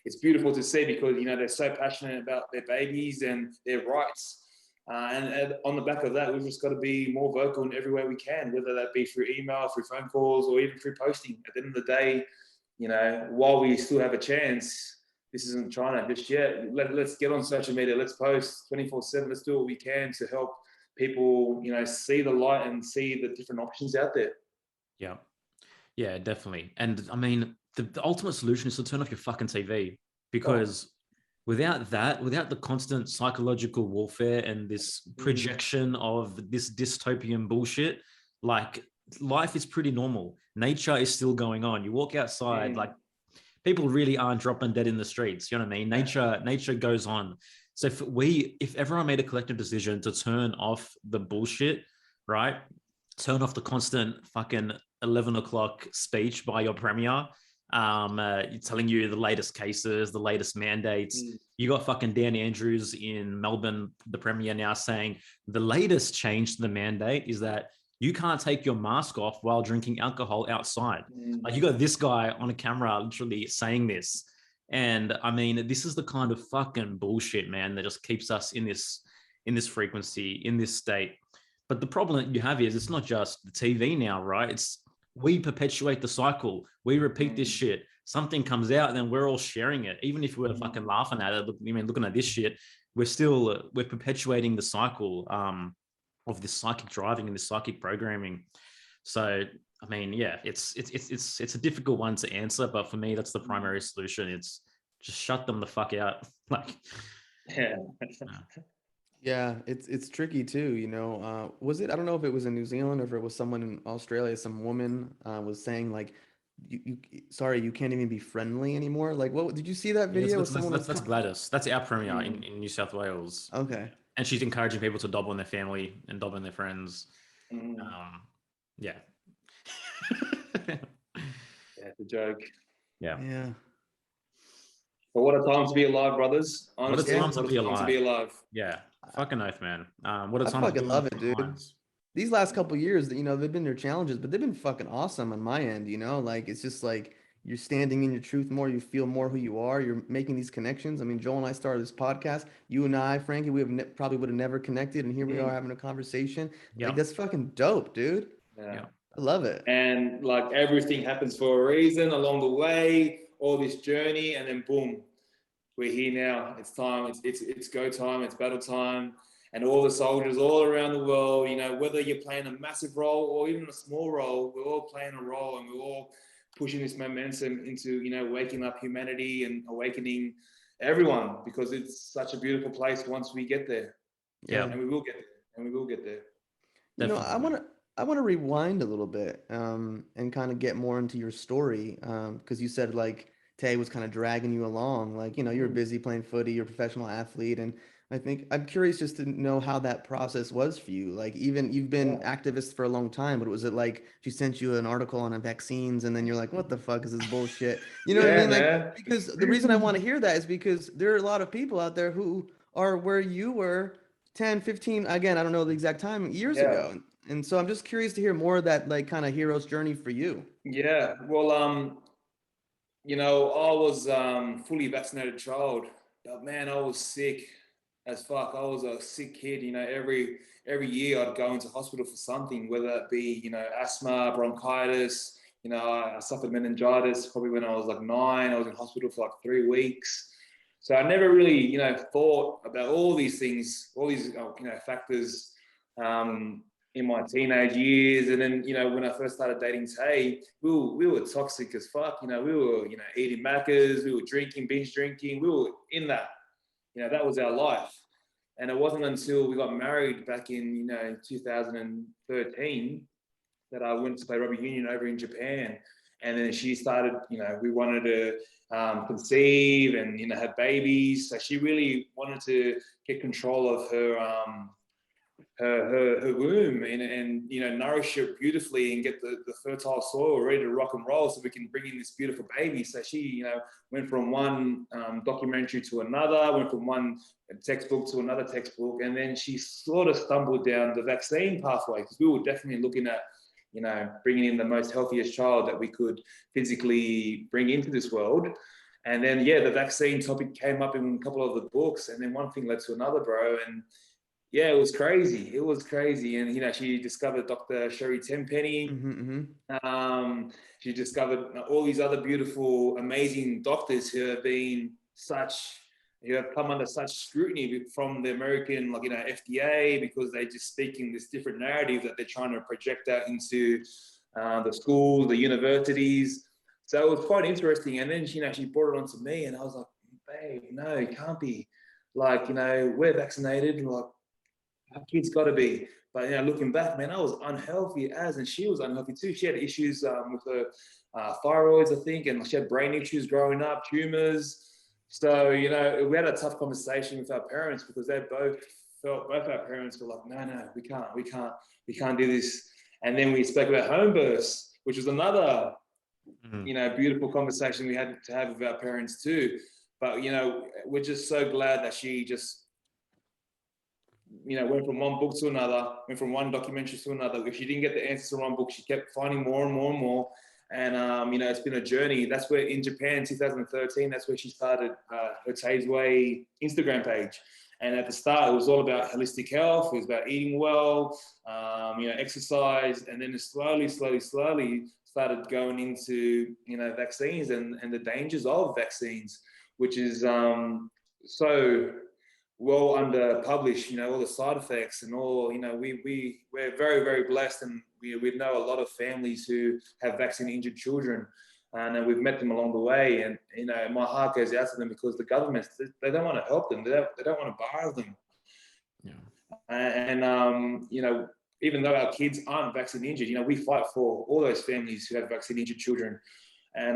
it's beautiful to see, because, you know, they're so passionate about their babies and their rights. And on the back of that, we've just got to be more vocal in every way we can, whether that be through email, through phone calls, or even through posting. At the end of the day, you know, while we still have a chance, this isn't China just yet. Let's get on social media. Let's post 24/7. Let's do what we can to help people, you know, see the light and see the different options out there. Yeah. Yeah, definitely. And I mean, the ultimate solution is to turn off your fucking TV, because without the constant psychological warfare and this projection of this dystopian bullshit, like, life is pretty normal. Nature is still going on. You walk outside, like, people really aren't dropping dead in the streets. You know what I mean? Nature goes on. So if everyone made a collective decision to turn off the bullshit, right? Turn off the constant fucking 11 o'clock speech by your premier, telling you the latest cases, the latest mandates. You got fucking Dan Andrews in Melbourne, the premier, now saying the latest change to the mandate is that You can't take your mask off while drinking alcohol outside. Like, you got this guy on a camera literally saying this. And I mean, this is the kind of fucking bullshit, man, that just keeps us in this frequency, in this state. But the problem that you have is it's not just the TV now, right? It's we perpetuate the cycle. We repeat this shit. Something comes out and then we're all sharing it. Even if we're fucking laughing at it, looking at this shit, we're perpetuating the cycle of this psychic driving and this psychic programming. So, I mean, yeah, it's a difficult one to answer, but for me, that's the primary solution. It's just shut them the fuck out. Like, yeah, it's tricky too, you know. Was it, I don't know if it was in New Zealand or if it was someone in Australia, some woman was saying like, sorry, you can't even be friendly anymore. Like, what did you see that video? That's Gladys. That's our premier in New South Wales. Okay. And she's encouraging people to dob on their family and dob on their friends. Yeah. It's a joke. Yeah. But what a time to be alive, brothers. Honestly, what a time to be alive. Yeah. Fucking oath, man. What a I time fucking to be love it, alive. dude. These last couple of years, you know, they've been their challenges, but they've been fucking awesome on my end, you know? Like, it's just like you're standing in your truth more, you feel more who you are, you're making these connections. I mean, Joel and I started this podcast. You and I, Frankie, we have probably would have never connected, and here we are having a conversation. Like, that's fucking dope, dude. Yeah. I love it. And like everything happens for a reason along the way, all this journey, and then boom, we're here now. It's time. It's go time. It's battle time. And all the soldiers all around the world, you know, whether you're playing a massive role or even a small role, we're all playing a role, and we're all pushing this momentum into, you know, waking up humanity and awakening everyone, because it's such a beautiful place once we get there. Yeah. And we will get there. And we will get there. You know, I want to rewind a little bit and kind of get more into your story, because you said like Tay was kind of dragging you along, like, you know, you're busy playing footy, you're a professional athlete, and I think I'm curious just to know how that process was for you. Like, even you've been activist for a long time, but was it like she sent you an article on vaccines and then you're like, what the fuck is this bullshit? You know what I mean? Like, because the reason I want to hear that is because there are a lot of people out there who are where you were 10, 15, again, I don't know the exact time, years ago. And so I'm just curious to hear more of that, like, kind of hero's journey for you. Yeah. Well, you know, I was fully vaccinated child, but man, I was sick as fuck. I was a sick kid. You know, every year I'd go into hospital for something, whether it be, you know, asthma, bronchitis. You know, I suffered meningitis probably when I was like 9. I was in hospital for like 3 weeks. So I never really, you know, thought about all these things, all these, you know, factors in my teenage years. And then, you know, when I first started dating Tay, we were toxic as fuck. You know, we were, you know, eating Maccas, we were drinking, binge drinking. We were in that. You know, that was our life. And it wasn't until we got married back in, you know, 2013 that I went to play rugby union over in Japan. And then she started, you know, we wanted to conceive and, you know, have babies. So she really wanted to get control of her womb and you know, nourish it beautifully and get the fertile soil ready to rock and roll so we can bring in this beautiful baby. So she, you know, went from one documentary to another, went from one textbook to another textbook, and then she sort of stumbled down the vaccine pathway, because we were definitely looking at, you know, bringing in the most healthiest child that we could physically bring into this world. And then, yeah, the vaccine topic came up in a couple of the books, and then one thing led to another, bro. And yeah, it was crazy. It was crazy. And, you know, she discovered Dr. Sherry Tenpenny. She discovered all these other beautiful, amazing doctors who have been who have come under such scrutiny from the American, like, you know, FDA, because they just speak in this different narrative that they're trying to project out into the schools, the universities. So it was quite interesting. And then, you know, she brought it on to me, and I was like, babe, no, it can't be. Like, you know, we're vaccinated. Like, our kids got to be. But, you know, looking back, man, I was unhealthy and she was unhealthy too. She had issues with her thyroids, I think, and she had brain issues growing up, tumors. So, you know, we had a tough conversation with our parents, because they both our parents were like, no, we can't do this. And then we spoke about home births, which was another, you know, beautiful conversation we had to have with our parents too. But, you know, we're just so glad that she just, went from one book to another, went from one documentary to another. If she didn't get the answers to one book, she kept finding more and more and more. And, it's been a journey. That's where in Japan, 2013, that's where she started her Tay's Way Instagram page. And at the start, it was all about holistic health. It was about eating well, exercise. And then it slowly started going into, vaccines and the dangers of vaccines, which is so well under published, all the side effects and all, we're very, very blessed, and we know a lot of families who have vaccine injured children, and we've met them along the way. And, my heart goes out to them, because the governments, they don't want to help them. They don't want to borrow them. Yeah. And, even though our kids aren't vaccine injured, we fight for all those families who have vaccine injured children. And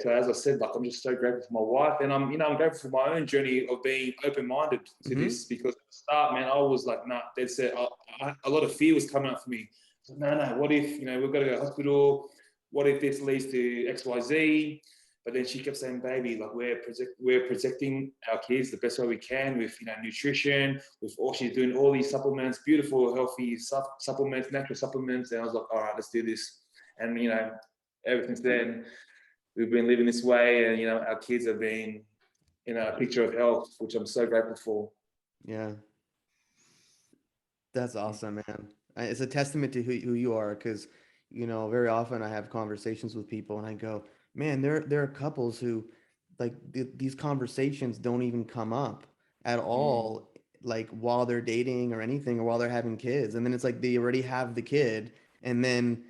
so as I said, I'm just so grateful for my wife, and I'm grateful for my own journey of being open-minded to this, because at the start, man, I was like, nah, dead set. A lot of fear was coming up for me. So, no, what if, we've got to go to the hospital? What if this leads to X, Y, Z? But then she kept saying, baby, we're protecting our kids the best way we can with, nutrition, with all, she's doing all these supplements, beautiful, healthy supplements, natural supplements. And I was like, all right, let's do this. And, ever since then, we've been living this way, and our kids have been, a picture of health, which I'm so grateful for. Yeah, that's awesome, man. It's a testament to who you are, because very often I have conversations with people, and I go, man, there are couples who, like, these conversations don't even come up at all, like while they're dating or anything, or while they're having kids, and then it's like they already have the kid, and then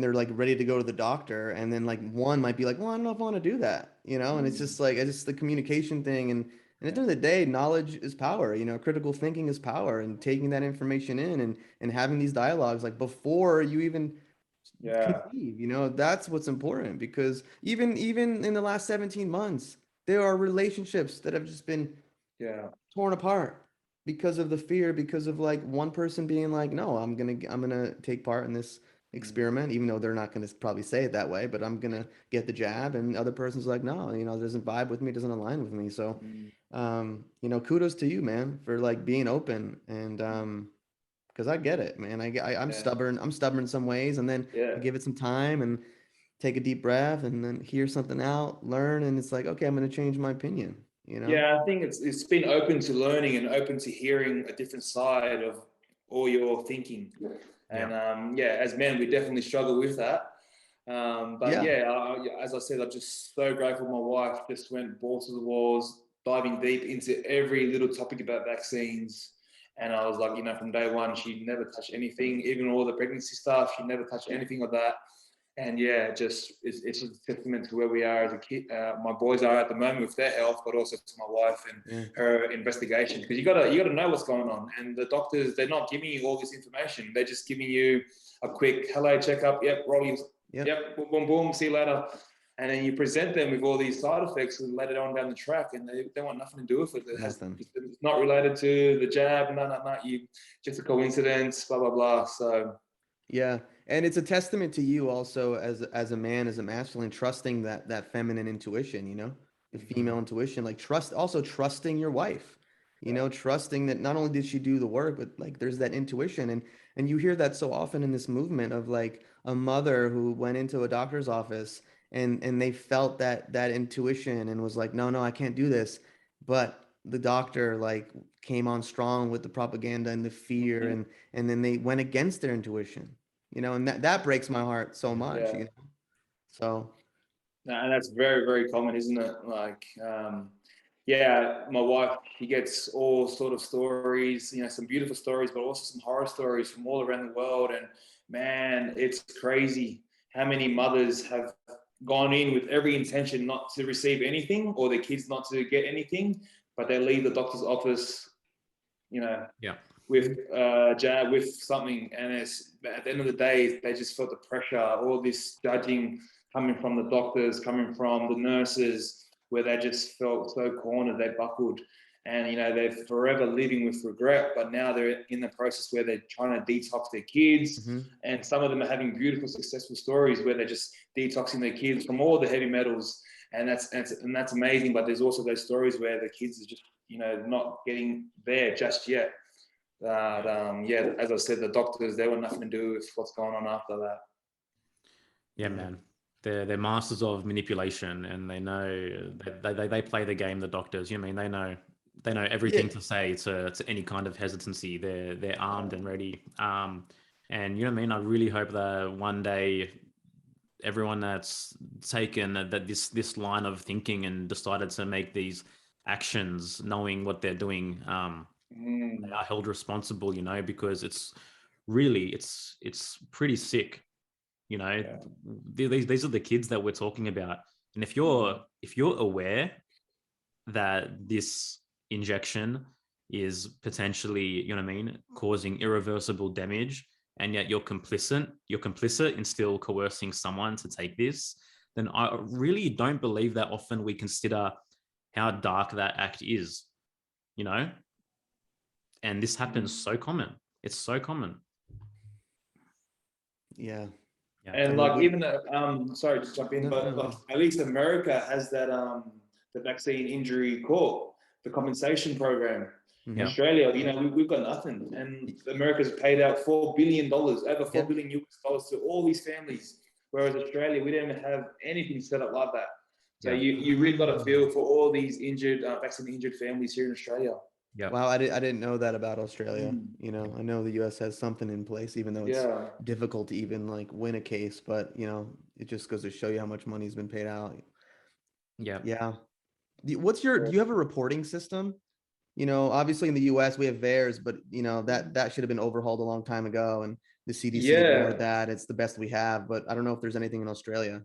they're like ready to go to the doctor, and then like one might be like, well, I don't know if I want to do that, and it's just like, it's just the communication thing. And at the end of the day, knowledge is power, critical thinking is power, and taking that information in, and having these dialogues, like, before you even conceive, that's what's important. Because even in the last 17 months, there are relationships that have just been torn apart because of the fear, because of like one person being like, no, I'm gonna take part in this experiment, even though they're not going to probably say it that way, but I'm going to get the jab. And the other person's like, no, it doesn't vibe with me, doesn't align with me. So, kudos to you, man, for like being open. And, cause I get it, man. I'm stubborn. I'm stubborn in some ways, and then I give it some time and take a deep breath, and then hear something out, learn. And it's like, okay, I'm going to change my opinion, Yeah, I think it's been open to learning and open to hearing a different side of all your thinking. And as men, we definitely struggle with that. As I said, I'm just so grateful my wife just went balls to the walls, diving deep into every little topic about vaccines. And I was like, from day one, she never touched anything, even all the pregnancy stuff. She never touched anything of that. And it's just a testament to where we are as a kid. My boys are at the moment with their health, but also to my wife and her investigation. Because you gotta know what's going on. And the doctors, they're not giving you all this information. They're just giving you a quick hello checkup. Yep, Robbie. Yep, boom, boom, boom. See you later. And then you present them with all these side effects and later on down the track, and they want nothing to do with it. It's not related to the jab. No. Just a coincidence. Blah blah blah. So. Yeah. And it's a testament to you also as a man, as a masculine, trusting that feminine intuition, the female intuition, like trusting your wife, trusting that not only did she do the work, but like there's that intuition. And you hear that so often in this movement of like a mother who went into a doctor's office and they felt that intuition and was like, no, I can't do this. But the doctor like came on strong with the propaganda and the fear, and then they went against their intuition. And that breaks my heart so much. So. And that's very, very common, isn't it? Like, my wife, she gets all sort of stories, some beautiful stories, but also some horror stories from all around the world. And man, it's crazy how many mothers have gone in with every intention not to receive anything, or their kids not to get anything, but they leave the doctor's office, with jab, with something, and it's at the end of the day, they just felt the pressure, all this judging coming from the doctors, coming from the nurses, where they just felt so cornered, they buckled, and they're forever living with regret. But now they're in the process where they're trying to detox their kids, and some of them are having beautiful, successful stories where they're just detoxing their kids from all the heavy metals, and that's amazing. But there's also those stories where the kids are just not getting there just yet. But yeah, as I said, the doctors, they want nothing to do with what's going on after that. Yeah, man. They're masters of manipulation, and they know they play the game. The doctors, you know what I mean, they know everything to say to any kind of hesitancy. They're armed and ready. And you know what I mean. I really hope that one day everyone that's taken that this line of thinking and decided to make these actions, knowing what they're doing, they are held responsible. You know, because it's really it's pretty sick. You know, these are the kids that we're talking about, and if you're aware that this injection is potentially, you know what I mean, causing irreversible damage, and yet you're complicit in still coercing someone to take this, then I really don't believe that often we consider how dark that act is, you know, and this happens so common. It's so common. Yeah. And like even sorry to jump in, but like at least America has that the vaccine injury court, the compensation program. In Australia, you know, we've got nothing, and America's paid out $4 billion, over $4 billion US to all these families, whereas Australia, we don't have anything set up like that. So you really got to feel for all these injured, vaccine injured families here in Australia. Yeah. Wow, I didn't know that about Australia. You know, I know the US has something in place, even though it's difficult to even like win a case, but you know, it just goes to show you how much money's been paid out. Yeah. Yeah. Do you have a reporting system? You know, obviously in the US we have VAERS, but you know, that should have been overhauled a long time ago, and the CDC ignored that. It's the best we have, but I don't know if there's anything in Australia.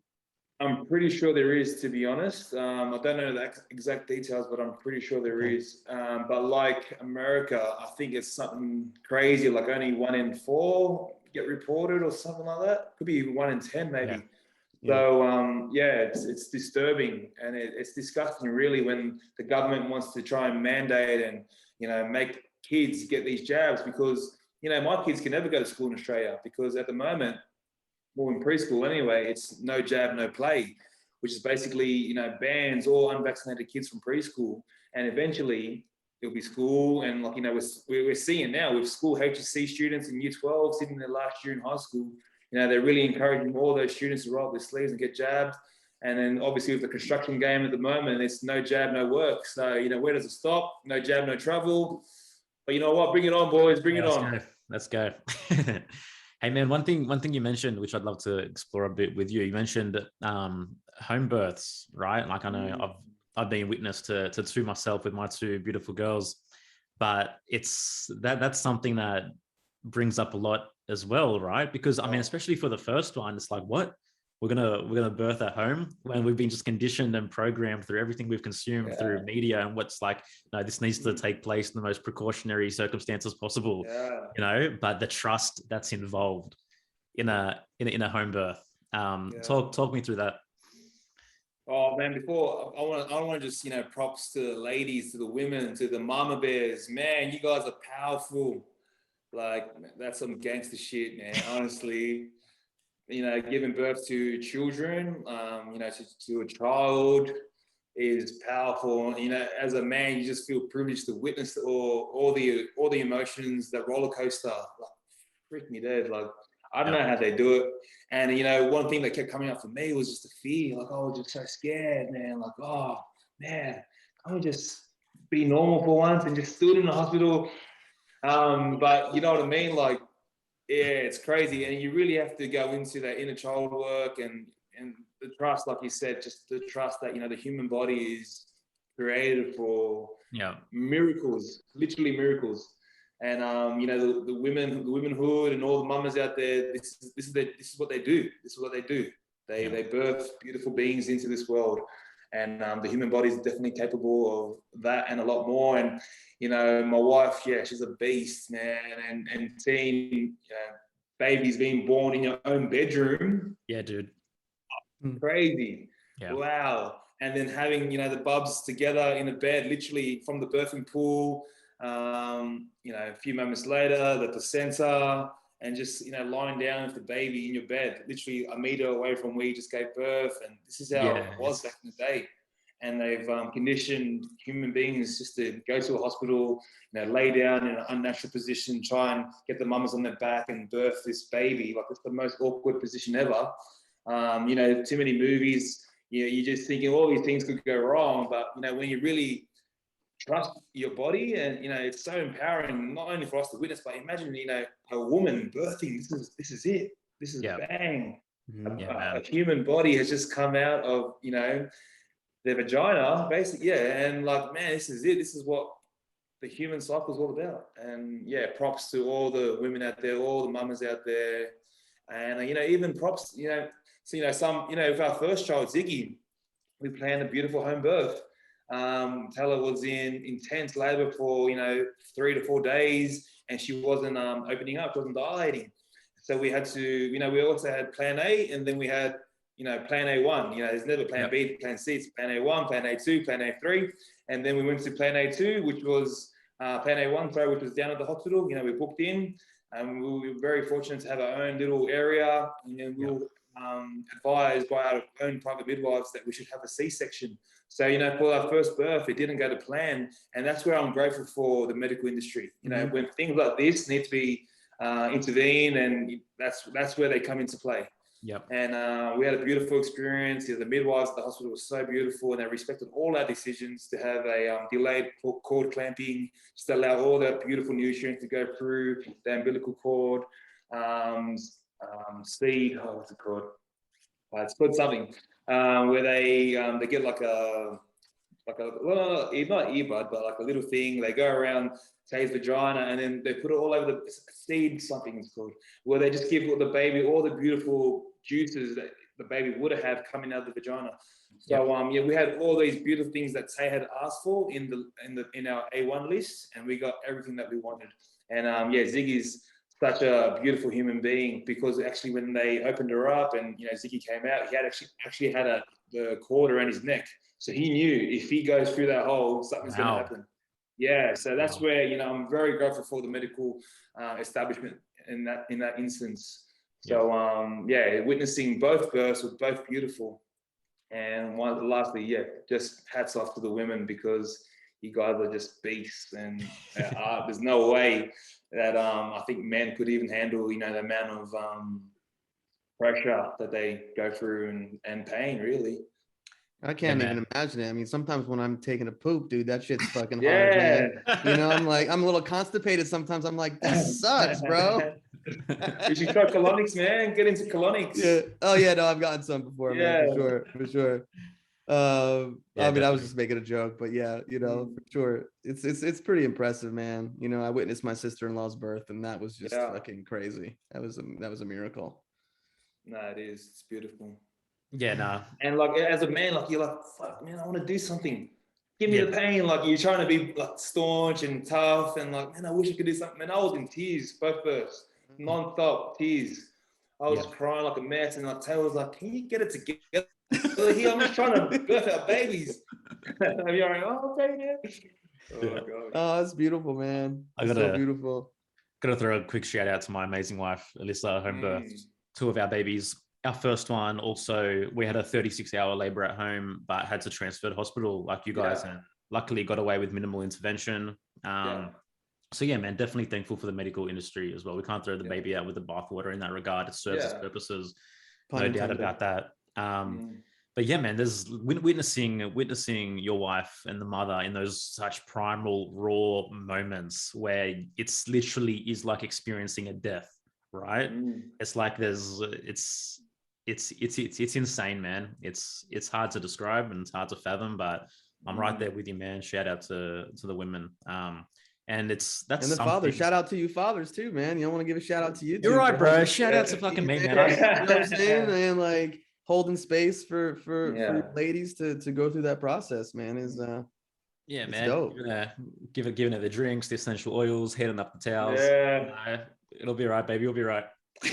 I'm pretty sure there is, to be honest. I don't know the exact details, but I'm pretty sure there is. But like America, I think it's something crazy, like only 1 in 4 get reported or something like that. Could be 1 in 10 maybe. So it's disturbing, and it's disgusting really when the government wants to try and mandate and, you know, make kids get these jabs, because, you know, my kids can never go to school in Australia because at the moment, well, in preschool anyway, it's no jab, no play, which is basically, you know, bans all unvaccinated kids from preschool, and eventually it'll be school. And like, you know, we're seeing now with school HSC students in year 12 sitting their last year in high school, you know, they're really encouraging all those students to roll up their sleeves and get jabbed. And then obviously with the construction game at the moment, it's no jab, no work. So, you know, where does it stop? No jab, no travel. But you know what? Bring it on, boys. Bring it on. Let's go. Hey man, one thing you mentioned, which I'd love to explore a bit with you. You mentioned home births, right? Like I know I've been witness to two myself with my 2 beautiful girls, but it's that's something that brings up a lot as well, right? Because I mean, especially for the first one, it's like, what? We're gonna birth at home when we've been just conditioned and programmed through everything we've consumed through media, and what's like, no, this needs to take place in the most precautionary circumstances possible, you know. But the trust that's involved in a home birth, talk me through that. Oh man, before I want to just, you know, props to the ladies, to the women, to the mama bears. Man, you guys are powerful. Like, that's some gangster shit, man. Honestly. You know, giving birth to children, you know, to a child is powerful. You know, as a man, you just feel privileged to witness all the emotions, that roller coaster. Like, freak me dead. Like, I don't know how they do it. And, you know, one thing that kept coming up for me was just the fear. Like, oh, I was just so scared, man. Like, oh, man, can't we just be normal for once and just stood in the hospital? But you know what I mean? Like, yeah, it's crazy. And you really have to go into that inner child work and the trust, like you said, just the trust that, you know, the human body is created for miracles, literally miracles. And you know, the womenhood and all the mamas out there, this is what they do. This is what they do. They birth beautiful beings into this world. And the human body is definitely capable of that and a lot more. And, you know, my wife, she's a beast, man. And seeing, you know, babies being born in your own bedroom. Yeah, dude. Crazy. Yeah. Wow. And then having, you know, the bubs together in a bed, literally from the birthing pool, you know, a few moments later, the placenta, and just, you know, lying down with the baby in your bed, literally a meter away from where you just gave birth. And this is how it was back in the day. and they've conditioned human beings just to go to a hospital, lay down in an unnatural position, try and get the mums on their back and birth this baby. Like, it's the most awkward position ever. Too many movies, you're just thinking all these things could go wrong, but when you really trust your body, and it's so empowering, not only for us to witness, but imagine a woman birthing. This is it. This is bang. A human body has just come out of their vagina, basically. And like, man, this is it. This is what the human cycle is all about. And props to all the women out there, all the mamas out there, and even props, some, with our first child, Ziggy, we planned a beautiful home birth. Taylor was in intense labor for 3 to 4 days, and she wasn't opening up, she wasn't dilating. So we had to, we also had plan A, and then we had plan A1. There's never plan B, plan C. It's plan A1, plan A2, plan A3, and then we went to plan A2, which was plan A1, which was down at the hospital. We booked in, and we were very fortunate to have our own little area, and we were advised by our own private midwives that we should have a C-section. So, for our first birth, it didn't go to plan. And that's where I'm grateful for the medical industry. When things like this need to be intervened, and that's where they come into play. Yep. And we had a beautiful experience. The midwives at the hospital were so beautiful, and they respected all our decisions to have a delayed cord clamping, just to allow all that beautiful nutrients to go through the umbilical cord. Speed, what's it called? It's called something where they get like a well, not earbud, but like a little thing. They go around Tay's vagina, and then they put it all over the seed, something it's called, where they just give the baby all the beautiful juices that the baby would have coming out of the vagina. So we had all these beautiful things that Tay had asked for in our A1 list, and we got everything that we wanted. And Ziggy's such a beautiful human being, because actually when they opened her up and Ziggy came out, he had actually had the cord around his neck, so he knew if he goes through that hole, something's going to happen. So that's where I'm very grateful for the medical establishment in that instance. So witnessing both births was both beautiful, and lastly, just hats off to the women, because you guys are just beasts, and there's no way that I think men could even handle the amount of pressure that they go through and pain, really. I can't even imagine it. I mean, sometimes when I'm taking a poop, dude, that shit's fucking hard, man. I'm a little constipated sometimes. I'm like, that sucks, bro. You should try colonics, man. Get into colonics. Yeah. Oh yeah, no, I've gotten some before, man, for sure. I mean, I was just making a joke, but for sure, it's pretty impressive, man. I witnessed my sister-in-law's birth, and that was just fucking crazy. That was a miracle. No, it is. It's beautiful. Yeah, nah. And like, as a man, like, you're like, fuck, man, I want to do something. Give me the pain. Like, you're trying to be like staunch and tough, and like, man, I wish I could do something. Man, I was in tears both births, non-stop tears. I was crying like a mess, and like Taylor was like, "Can you get it together? Here, I'm just trying to birth out babies." And you're like, "Oh, okay, man." Oh my god. Oh, that's beautiful, man. So beautiful. Gotta throw a quick shout out to my amazing wife, Alyssa, home birthed 2 of our babies. Our first one, also, we had a 36-hour labor at home, but had to transfer to hospital like you guys, and luckily got away with minimal intervention. So yeah, man, definitely thankful for the medical industry as well. We can't throw the baby out with the bathwater in that regard. It serves its purposes, no doubt about that. But yeah, man, there's witnessing your wife and the mother in those such primal, raw moments where it's literally is like experiencing a death, right? It's like it's insane, man. It's hard to describe, and it's hard to fathom, but I'm right there with you, man. Shout out to the women. And that's and the fathers. Shout out to you fathers too, man. You don't want to give a shout out to you. You're right, bro. Shout out to fucking me, man. You know what I'm saying? And like holding space for ladies to go through that process, man, is man. Dope. Giving it the drinks, the essential oils, heading up the towels. It'll be right, baby. You'll be right. You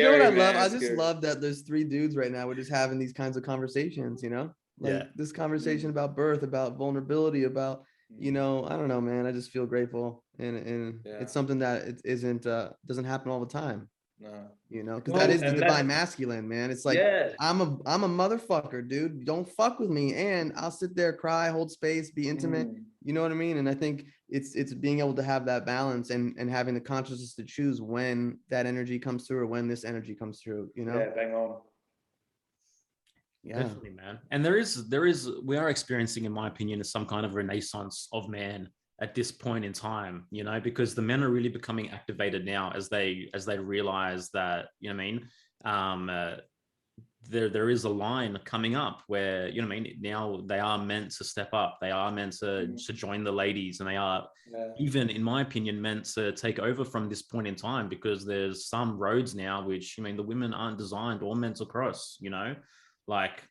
know what I love? I just love that there's 3 dudes right now. We're just having these kinds of conversations, this conversation about birth, about vulnerability, about, I don't know, man. I just feel grateful. And it's something that it doesn't happen all the time. You know, because that is the divine masculine, man. It's like, yeah. I'm a motherfucker, dude. Don't fuck with me. And I'll sit there, cry, hold space, be intimate. You know what I mean? And I think it's being able to have that balance and having the consciousness to choose when that energy comes through or when this energy comes through, you know? Yeah, bang on. Yeah. Definitely, man. And there is we are experiencing, in my opinion, some kind of renaissance of man at this point in time, you know, because the men are really becoming activated now as they realize that, you know what I mean, there is a line coming up where, you know what I mean, now they are meant to step up, they are meant to join the ladies, and they are even, in my opinion, meant to take over from this point in time, because there's some roads now which, I mean, the women aren't designed or meant to cross, you know, like,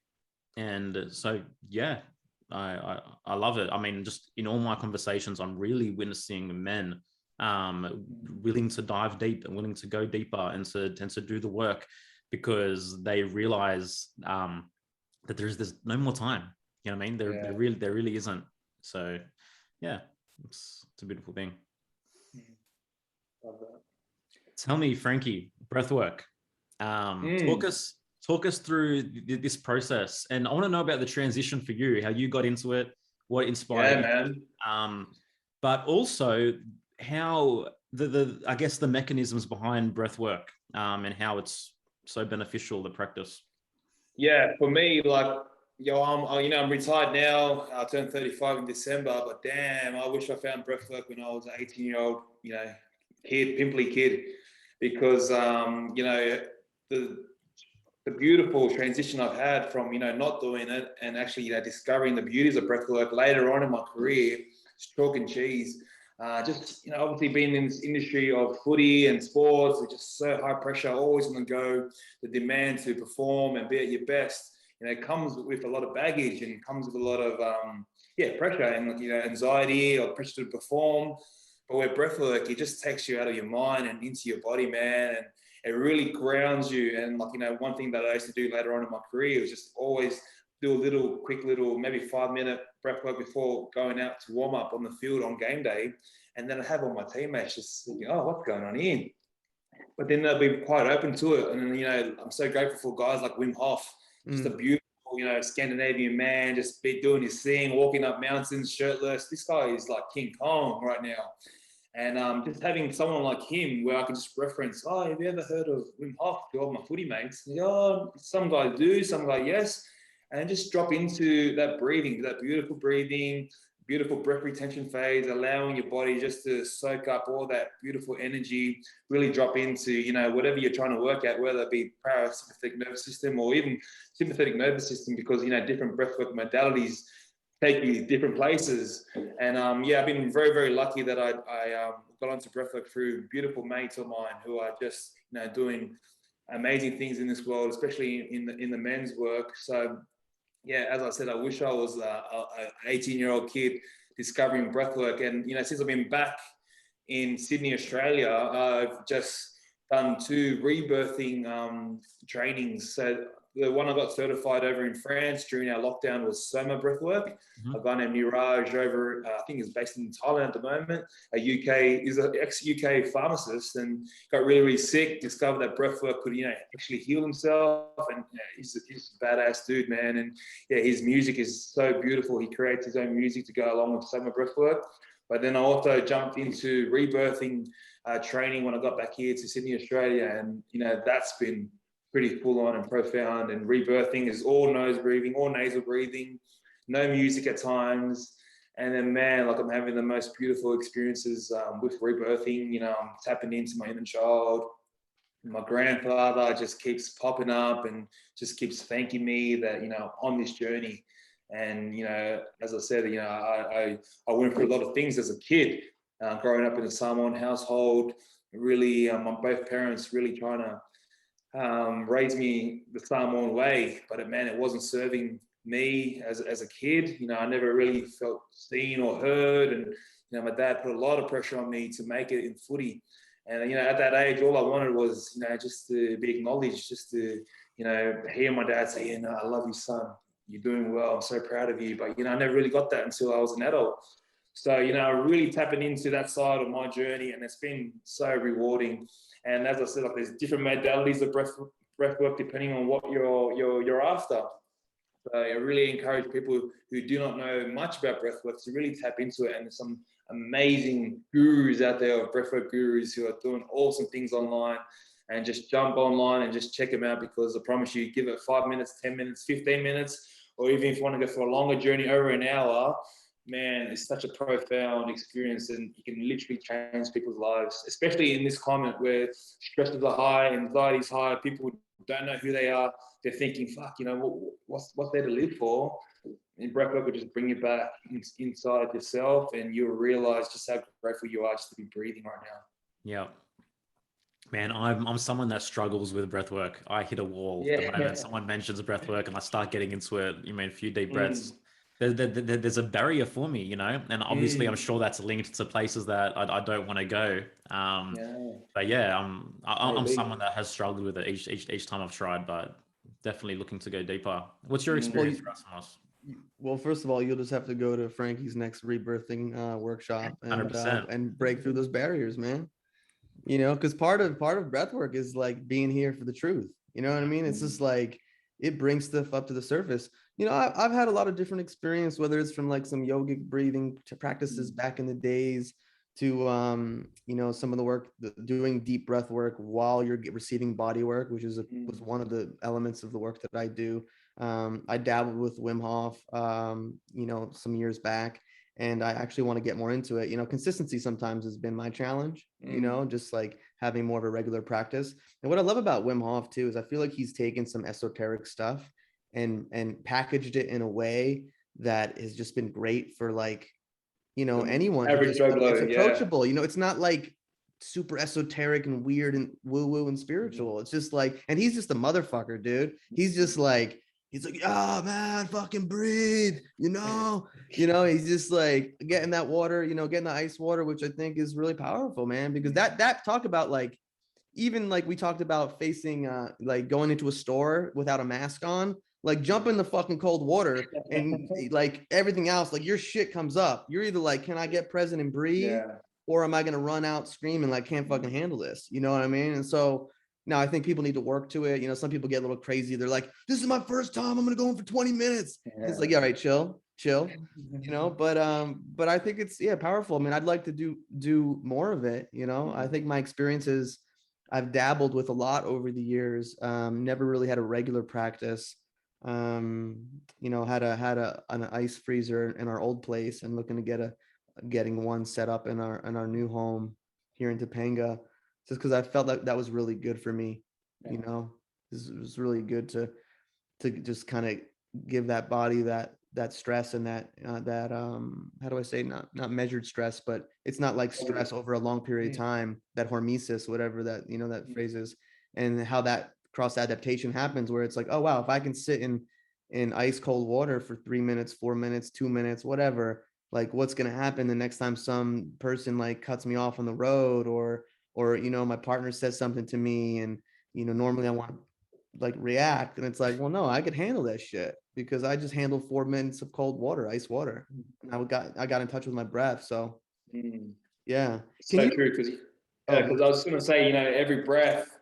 and so yeah, I love it. I mean, just in all my conversations, I'm really witnessing men willing to dive deep and willing to go deeper and to do the work, because they realize that there's no more time. You know what I mean? There really isn't. So yeah, it's a beautiful thing. Love that. Tell me, Frankie, breathwork. Talk us through this process, and I want to know about the transition for you, how you got into it, what inspired you, but also how the I guess the mechanisms behind breathwork, and how it's so beneficial, the practice. Yeah, for me, like, I'm retired now. I turned 35 in December, but damn, I wish I found breathwork when I was an 18-year-old, pimply kid, because the beautiful transition I've had from, not doing it and actually, discovering the beauties of breathwork later on in my career, chalk and cheese. Obviously being in this industry of footy and sports, it's just so high pressure, always on the go, the demand to perform and be at your best, it comes with a lot of baggage and comes with a lot of, pressure and, anxiety or pressure to perform. But with breathwork, it just takes you out of your mind and into your body, man. And it really grounds you. And one thing that I used to do later on in my career was just always do a quick little, maybe 5-minute breath work before going out to warm up on the field on game day. And then I have all my teammates just thinking, oh, what's going on here? But then they'll be quite open to it. And then, I'm so grateful for guys like Wim Hof, just a beautiful, Scandinavian man, just doing his thing, walking up mountains shirtless. This guy is like King Kong right now. And just having someone like him where I can just reference, oh, have you ever heard of Wim Hof? To all my footy mates. And oh, some guys do, some guys yes. And just drop into that breathing, that beautiful breathing, beautiful breath retention phase, allowing your body just to soak up all that beautiful energy, really drop into, whatever you're trying to work at, whether it be parasympathetic nervous system or even sympathetic nervous system, because, different breathwork modalities take you different places. And I've been very, very lucky that I got onto breathwork through beautiful mates of mine who are just, doing amazing things in this world, especially in the men's work. So, yeah, as I said, I wish I was an 18-year-old kid discovering breathwork. And, since I've been back in Sydney, Australia, I've just done 2 rebirthing trainings. So the one I got certified over in France during our lockdown was Soma breathwork. A guy named Niraj over, I think he's based in Thailand at the moment, is an ex-UK pharmacist, and got really, really sick, discovered that breathwork could, actually heal himself. And he's a badass dude, man. And his music is so beautiful. He creates his own music to go along with Soma breathwork. But then I also jumped into rebirthing training when I got back here to Sydney, Australia. And, that's been pretty full on and profound. And rebirthing is all nose breathing, all nasal breathing, no music at times. And then, man, I'm having the most beautiful experiences with rebirthing. I'm tapping into my inner child. My grandfather just keeps popping up and just keeps thanking me that, on this journey. And, as I said, I went through a lot of things as a kid, growing up in a Samoan household, really, my both parents really trying to raised me the Samoan way, but it wasn't serving me as a kid. I never really felt seen or heard. And, my dad put a lot of pressure on me to make it in footy. And, at that age, all I wanted was, just to be acknowledged, just to, hear my dad say, I love you, son. You're doing well. I'm so proud of you. But, I never really got that until I was an adult. So, really tapping into that side of my journey, and it's been so rewarding. And as I said, like, there's different modalities of breath work depending on what you're after. So I really encourage people who do not know much about breathwork to really tap into it. And there's some amazing gurus out there, of breathwork gurus, who are doing awesome things online. And just jump online and just check them out, because I promise you, give it 5 minutes, 10 minutes, 15 minutes, or even if you want to go for a longer journey over an hour, man, it's such a profound experience, and you can literally change people's lives, especially in this climate where stresses are high, anxiety's high, people don't know who they are. They're thinking, fuck, what's there to live for? And breathwork will just bring you back inside yourself, and you'll realize just how grateful you are just to be breathing right now. Yeah. Man, I'm someone that struggles with breath work. I hit a wall the moment someone mentions breath work and I start getting into it. A few deep breaths. There's a barrier for me, and obviously I'm sure that's linked to places that I don't want to go. But yeah, I'm someone that has struggled with it each time I've tried, but definitely looking to go deeper. What's your experience, Yerasimos? Well, first of all, you'll just have to go to Frankie's next rebirthing workshop and break through those barriers, man. Because part of breathwork is like being here for the truth. You know what I mean? It's just like it brings stuff up to the surface. I've had a lot of different experience, whether it's from like some yogic breathing practices back in the days to some of the work doing deep breath work while you're receiving body work, which was one of the elements of the work that I do. I dabbled with Wim Hof some years back, and I actually want to get more into it. Consistency sometimes has been my challenge, just like having more of a regular practice. And what I love about Wim Hof too is I feel like he's taken some esoteric stuff and packaged it in a way that has just been great for like, anyone. Average Joe Blow, it's approachable. It's not like super esoteric and weird and woo-woo and spiritual. It's just like, and he's just a motherfucker, dude. He's just like, he's like, oh man, fucking breathe, he's just like getting that water, getting the ice water, which I think is really powerful, man, because that talk about like, even like we talked about facing, like going into a store without a mask on, like jump in the fucking cold water and like everything else, like your shit comes up. You're either like, can I get present and breathe? Or am I going to run out screaming like, can't fucking handle this? You know what I mean? And so now I think people need to work to it. Some people get a little crazy. They're like, this is my first time. I'm going to go in for 20 minutes. It's like, yeah, all right, chill, but I think it's, powerful. I mean, I'd like to do more of it. I think my experiences, I've dabbled with a lot over the years. Never really had a regular practice. Had an ice freezer in our old place and looking to getting one set up in our new home here in Topanga, just because I felt that was really good for me. It was really good to just kind of give that body that stress and that how do I say, not measured stress, but it's not like stress over a long period of time, that hormesis, whatever that that phrase is, and how that cross adaptation happens, where it's like, oh wow, if I can sit in ice cold water for 3 minutes, 4 minutes, 2 minutes, whatever, like what's going to happen the next time some person like cuts me off on the road, or my partner says something to me, and normally I want to like react, and it's like, well, no, I could handle that shit because I just handled 4 minutes of cold water, ice water, and I got in touch with my breath. So yeah, so true, because I was going to say, every breath,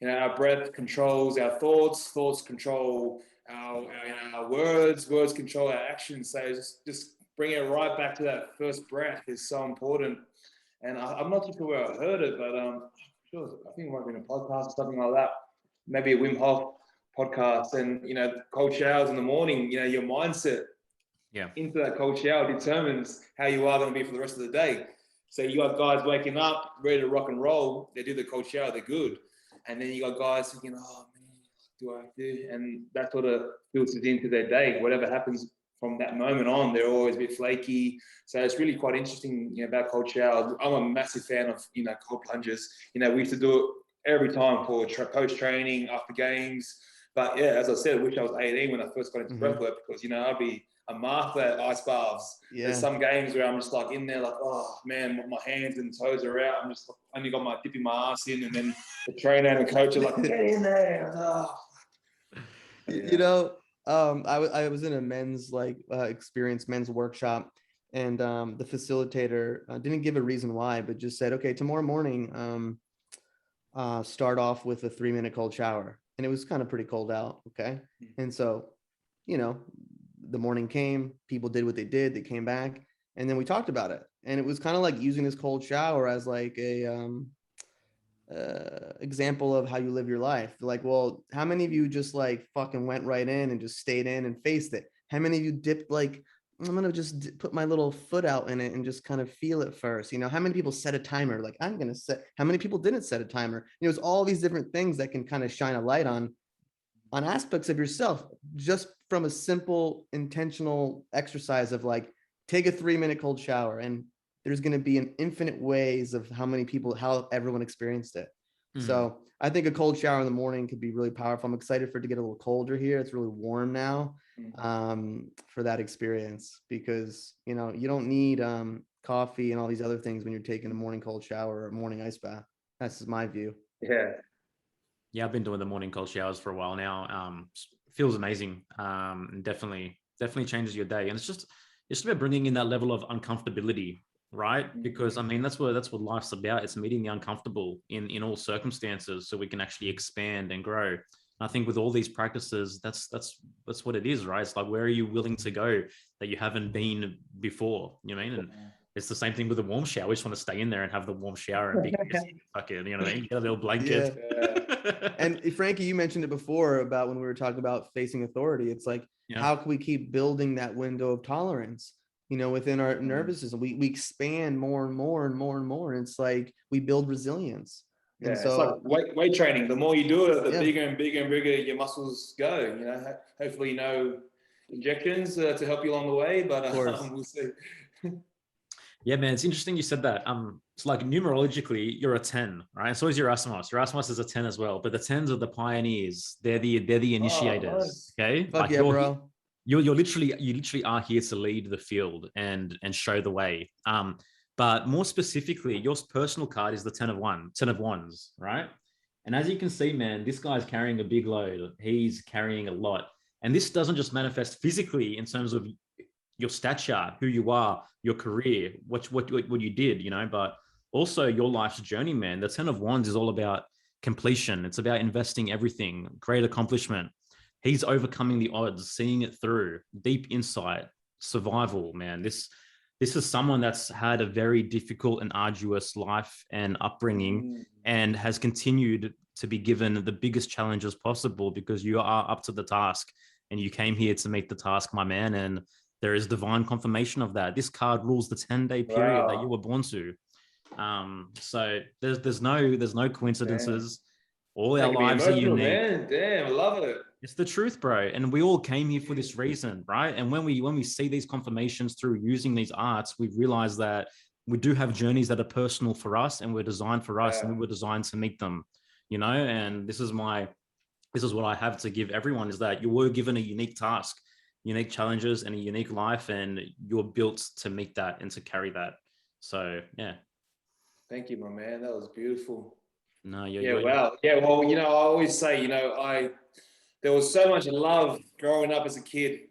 our breath controls our thoughts control our words control our actions. So just bring it right back to that first breath is so important. And I'm not too sure where I heard it, but sure, I think it might be in a podcast or something like that, maybe a Wim Hof podcast. And cold showers in the morning, your mindset into that cold shower determines how you are going to be for the rest of the day. So you got guys waking up ready to rock and roll, they do the cold shower, they're good. And then you got guys thinking, oh man, what do I do? And that sort of filters into their day. Whatever happens from that moment on, they're always a bit flaky. So it's really quite interesting, about cold showers. I'm a massive fan of, cold plunges. We used to do it every time for post-training, after games. But yeah, as I said, I wish I was 18 when I first got into breathwork, because, I'd be a master at ice baths. There's some games where I'm just like in there, like, oh man, my hands and toes are out. I'm just only got my dipping my ass in, and then the trainer and the coach are like, get in there. Oh. I was in a men's men's workshop, And the facilitator didn't give a reason why, but just said, okay, tomorrow morning, start off with a 3-minute cold shower. And it was kind of pretty cold out. Okay. And so, you know, the morning came, people did what they did, they came back, and then we talked about it. And it was kind of like using this cold shower as like a example of how you live your life. Like, well, how many of you just like fucking went right in and just stayed in and faced it? How many of you dipped like, I'm gonna just put my little foot out in it and just kind of feel it first? You know, how many people set a timer? Like, I'm gonna set. How many people didn't set a timer? You know, it's all these different things that can kind of shine a light on aspects of yourself, just from a simple intentional exercise of like, take a 3-minute cold shower, and there's going to be an infinite ways of how everyone experienced it. So I think a cold shower in the morning could be really powerful. I'm excited for it to get a little colder here. It's really warm now, for that experience, because, you know, you don't need coffee and all these other things when you're taking a morning cold shower or a morning ice bath. That's just my view. Yeah, I've been doing the morning cold showers for a while now. Feels amazing. And definitely changes your day. And it's just about bringing in that level of uncomfortability, right? Because I mean, that's what life's about. It's meeting the uncomfortable in all circumstances, so we can actually expand and grow. And I think with all these practices, that's what it is, right? It's like, where are you willing to go that you haven't been before? You know what I mean? And it's the same thing with a warm shower. We just want to stay in there and have the warm shower and be fucking, you know what I mean? Get a little blanket. And Frankie, you mentioned it before about when we were talking about facing authority. It's like, how can we keep building that window of tolerance, you know, within our nervous system? We expand more and more and more and more. And it's like we build resilience. And so it's like weight training. The more you do it, the bigger and bigger and bigger your muscles go. You know, hopefully no injections to help you along the way, but we'll see. Yeah, man, it's interesting you said that. It's like numerologically, you're a 10, right? So is Yerasimos. Yerasimos is a 10 as well, but the 10s are the pioneers. They're the initiators. Nice. Okay, Fuck yeah, bro. You literally are here to lead the field and show the way. But more specifically, your personal card is the 10 of wands, right? And as you can see, man, this guy's carrying a big load. He's carrying a lot, and this doesn't just manifest physically in terms of your stature, who you are, your career, what you did, you know, but also your life's journey, man. The 10 of Wands is all about completion. It's about investing everything, great accomplishment. He's overcoming the odds, seeing it through, deep insight, survival, man. This is someone that's had a very difficult and arduous life and upbringing and has continued to be given the biggest challenges possible because you are up to the task and you came here to meet the task, my man. And there is divine confirmation of that. This card rules the 10-day period that you were born to. So there's no coincidences. All our lives are unique. Man. Damn, I love it. It's the truth, bro. And we all came here for this reason, right? And when we see these confirmations through using these arts, we realize that we do have journeys that are personal for us and we're designed for us and we were designed to meet them, you know? And this is what I have to give everyone, is that you were given a unique task, unique challenges and a unique life, and you're built to meet that and to carry that. So yeah. Thank you, my man. That was beautiful. No, wow. Yeah, well, you know, I always say, you know, there was so much love growing up as a kid.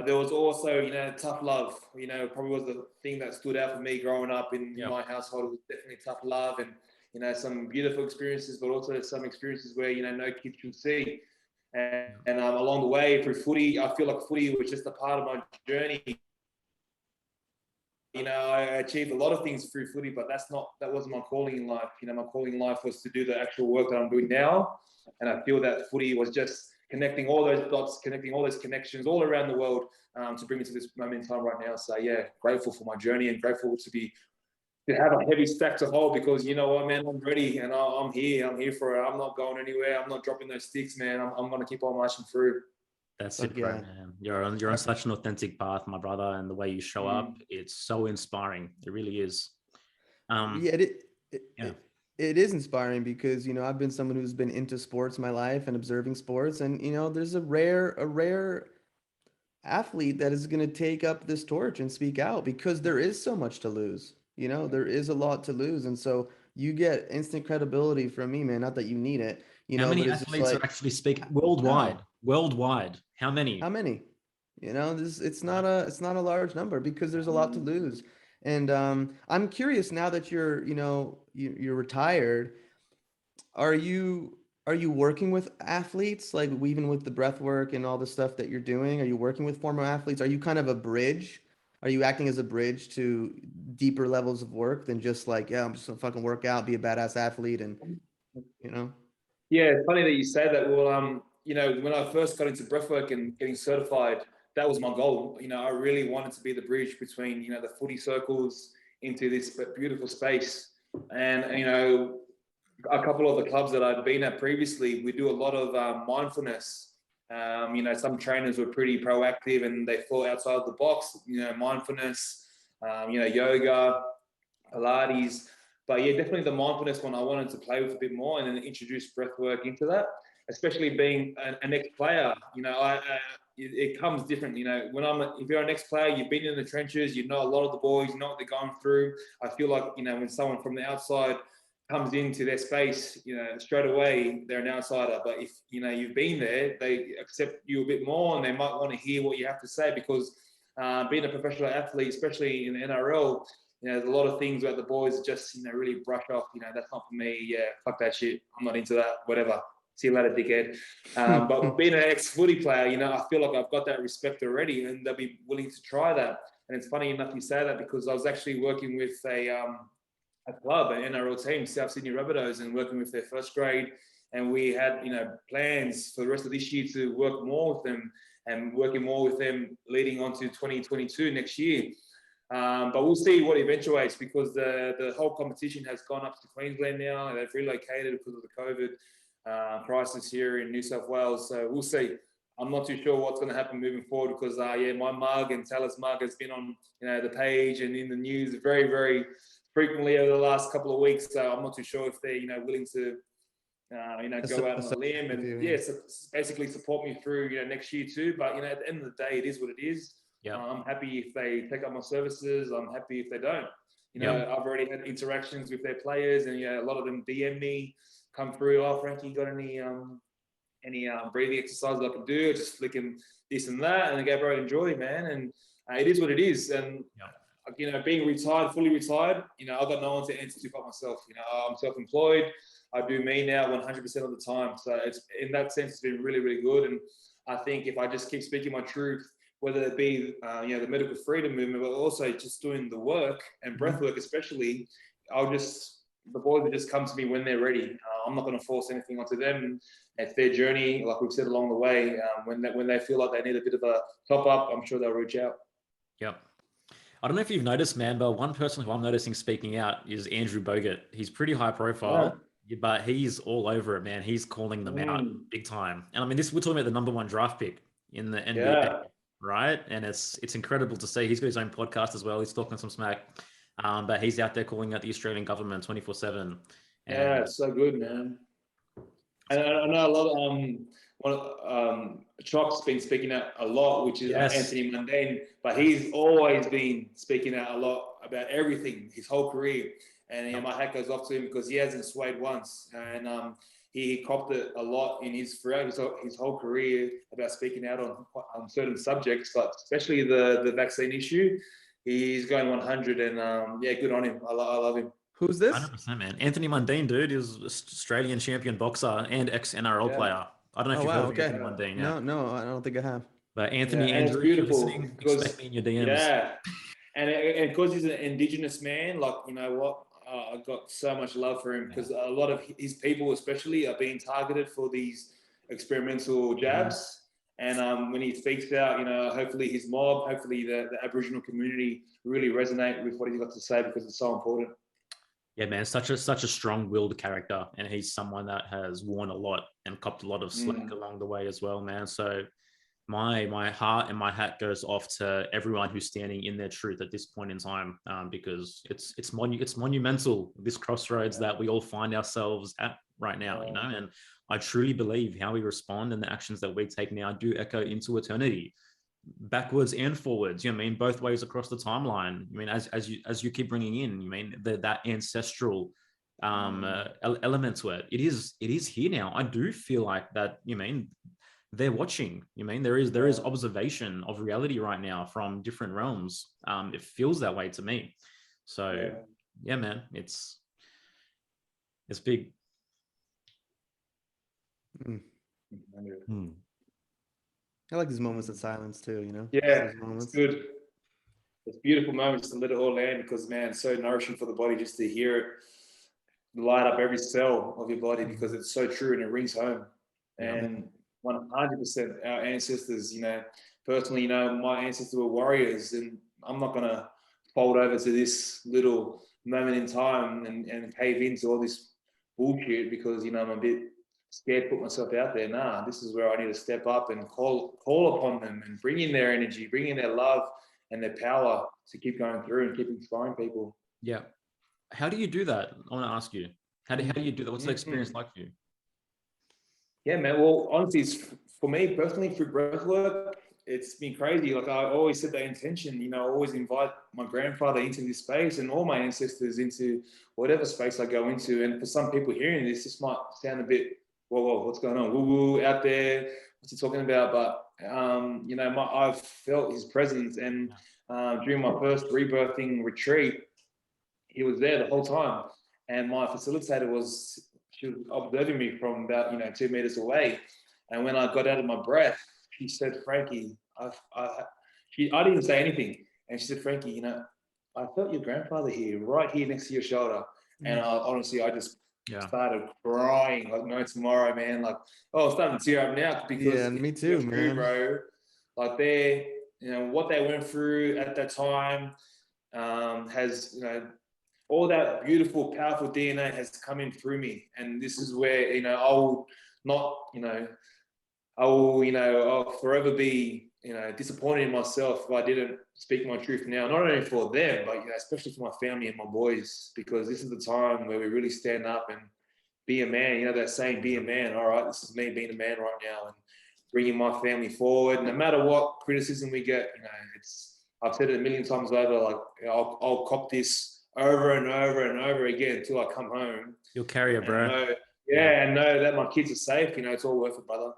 There was also, you know, tough love. You know, probably was the thing that stood out for me growing up in my household. It was definitely tough love, and, you know, some beautiful experiences, but also some experiences where, you know, no kid should see. And along the way through footy, I feel like footy was just a part of my journey. You know, I achieved a lot of things through footy, but that wasn't my calling in life. You know, my calling in life was to do the actual work that I'm doing now. And I feel that footy was just connecting all those dots, connecting all those connections all around the world to bring me to this moment in time right now. So yeah, grateful for my journey and grateful to have a heavy stack to hold, because you know what, man, I'm ready and I'm here for it. I'm not going anywhere. I'm not dropping those sticks, man. I'm going to keep on marching through. That's it, bro, man. You're on such an authentic path, my brother, and the way you show up, it's so inspiring. It really is. It is inspiring because, you know, I've been someone who's been into sports my life and observing sports, and, you know, there's a rare athlete that is going to take up this torch and speak out, because there is so much to lose. You know, there is a lot to lose. And so you get instant credibility from me, man. Not that you need it. You know, how many athletes are actually speaking worldwide? Worldwide. How many? Yeah. it's not a large number because there's a lot to lose. And I'm curious now that you're retired, are you working with athletes, like even with the breath work and all the stuff that you're doing? Are you working with former athletes? Are you kind of a bridge? Are you acting as a bridge to deeper levels of work than just like, yeah, I'm just gonna fucking work out, be a badass athlete, and you know? Yeah, it's funny that you say that. Well, when I first got into breathwork and getting certified, that was my goal. I really wanted to be the bridge between, the footy circles into this beautiful space. And, a couple of the clubs that I'd been at previously, we do a lot of mindfulness. Some trainers were pretty proactive and they thought outside the box, mindfulness, yoga, Pilates. But yeah, definitely the mindfulness one I wanted to play with a bit more and then introduce breath work into that, especially being an ex-player. It comes different. If you're an ex-player, you've been in the trenches, you know a lot of the boys, you know what they're going through. I feel like, when someone from the outside comes into their space, straight away they're an outsider. But if, you've been there, they accept you a bit more and they might want to hear what you have to say because being a professional athlete, especially in the NRL, there's a lot of things where the boys just, really brush off, that's not for me. Yeah, fuck that shit. I'm not into that, whatever. See you later, dickhead. But being an ex-footy player, I feel like I've got that respect already and they'll be willing to try that. And it's funny enough you say that because I was actually working with a club, an NRL team, South Sydney Rabbitohs, and working with their first grade. And we had, plans for the rest of this year to work more with them and working more with them leading on to 2022 next year. But we'll see what eventuates because the whole competition has gone up to Queensland now. They've relocated because of the COVID crisis here in New South Wales. So we'll see. I'm not too sure what's going to happen moving forward because, my mug and Talis mug has been on, the page and in the news very, very frequently over the last couple of weeks. So I'm not too sure if they're, willing to, go out on a limb and basically support me through, next year too. But, at the end of the day, it is what it is. Yeah. I'm happy if they take up my services. I'm happy if they don't. I've already had interactions with their players, and a lot of them DM me, come through. Oh, Frankie, got any breathing exercises I can do? Just flicking this and that, and I go, bro, enjoy, man. And it is what it is. And being retired, fully retired, I've got no one to answer to but myself. I'm self-employed. I do me now 100% of the time. So it's in that sense, it's been really, really good. And I think if I just keep speaking my truth, whether it be, the medical freedom movement, but also just doing the work and breath work, especially, the boys will just come to me when they're ready. I'm not going to force anything onto them. It's their journey, like we've said along the way. When they feel like they need a bit of a top up, I'm sure they'll reach out. Yep. I don't know if you've noticed, man, but one person who I'm noticing speaking out is Andrew Bogut. He's pretty high profile, but he's all over it, man. He's calling them out big time. And I mean, we're talking about the number one draft pick in the NBA, right? And it's incredible to see. He's got his own podcast as well. He's talking some smack, but he's out there calling out the Australian government 24/7. Yeah, it's so good, man. And I know a lot of Chalk's been speaking out a lot, which is Anthony Mundine, but he's always been speaking out a lot about everything, his whole career. And my hat goes off to him because he hasn't swayed once. And he copped it a lot throughout his whole career about speaking out on certain subjects, but especially the vaccine issue. He's going 100, and good on him. I love him. Who's this? 100%, man. Anthony Mundine, dude, is Australian champion boxer and ex-NRL player. I don't know if you've heard of Anthony Mundine. Yeah. No, I don't think I have. But Anthony, Andrew, if you're listening, expect me in your DMs. Yeah, and because he's an Indigenous man, like, you know what, I've got so much love for him because a lot of his people especially are being targeted for these experimental jabs. And when he speaks out, hopefully his mob, hopefully the Aboriginal community really resonate with what he's got to say because it's so important. Yeah, man, such a strong-willed character, and he's someone that has worn a lot and copped a lot of slack along the way as well, man. So my heart and my hat goes off to everyone who's standing in their truth at this point in time, because it's monumental, this crossroads that we all find ourselves at right now, and I truly believe how we respond and the actions that we take now do echo into eternity, backwards and forwards. Both ways across the timeline. As you keep bringing in, that ancestral element to it. It is here now. I do feel like that. they're watching. You mean there is observation of reality right now from different realms. It feels that way to me. So yeah, man, it's big. I like these moments of silence too, you know? Yeah, Those moments. it's good. It's beautiful moments to let it all land, because man, it's so nourishing for the body just to hear it light up every cell of your body, because it's so true and it rings home. And 100% our ancestors, you know, personally, you know, my ancestors were warriors, and I'm not going to fold over to this little moment in time and cave into all this bullshit because, you know, I'm a bit scared to put myself out there. Nah, this is where I need to step up and call upon them and bring in their energy, bring in their love and their power to keep going through and keep inspiring people. Yeah. How do you do that? I want to ask you. How do you do that? What's the experience like for you? Yeah, man. Well, honestly, it's, for me personally, through breath work, it's been crazy. Like I always set that intention, you know, I always invite my grandfather into this space and all my ancestors into whatever space I go into. And for some people hearing this might sound a bit, whoa, what's going on? Woo out there. What's he talking about? But, you know, I've felt his presence. And during my first rebirthing retreat, he was there the whole time. And my facilitator she was observing me from about, you know, 2 meters away. And when I got out of my breath, she said, Frankie, I didn't say anything. And she said, Frankie, you know, I felt your grandfather here, right here next to your shoulder. And honestly, I just started crying like no tomorrow, man. Like, I'm starting to tear up now because me too, man. True, bro. Like you know, what they went through at that time has, you know, all that beautiful, powerful DNA has come in through me. And this is where, you know, I'll forever be, you know, disappointed in myself if I didn't speak my truth now, not only for them, but, you know, especially for my family and my boys, because this is the time where we really stand up and be a man. You know, that saying, be a man. All right, this is me being a man right now and bringing my family forward. No matter what criticism we get, you know, I've said it a million times over, like, I'll cop this over and over and over again until I come home. You'll carry it, bro. And know that my kids are safe. You know, it's all worth it, brother.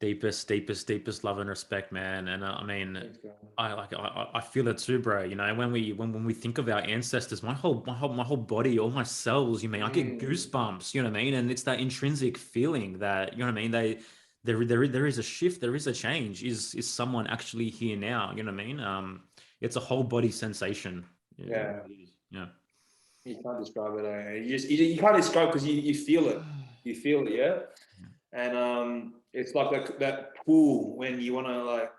Deepest love and respect, man. And I mean, I feel it too, bro. You know, when we think of our ancestors, my whole body, all my cells, you mean, I get goosebumps. You know what I mean? And it's that intrinsic feeling that, you know what I mean, there is a shift, there is a change. Is someone actually here now? You know what I mean? It's a whole body sensation. Yeah. Yeah. You can't describe it. You can't describe because you feel it. You feel it, yeah. And it's like that pull when you want to like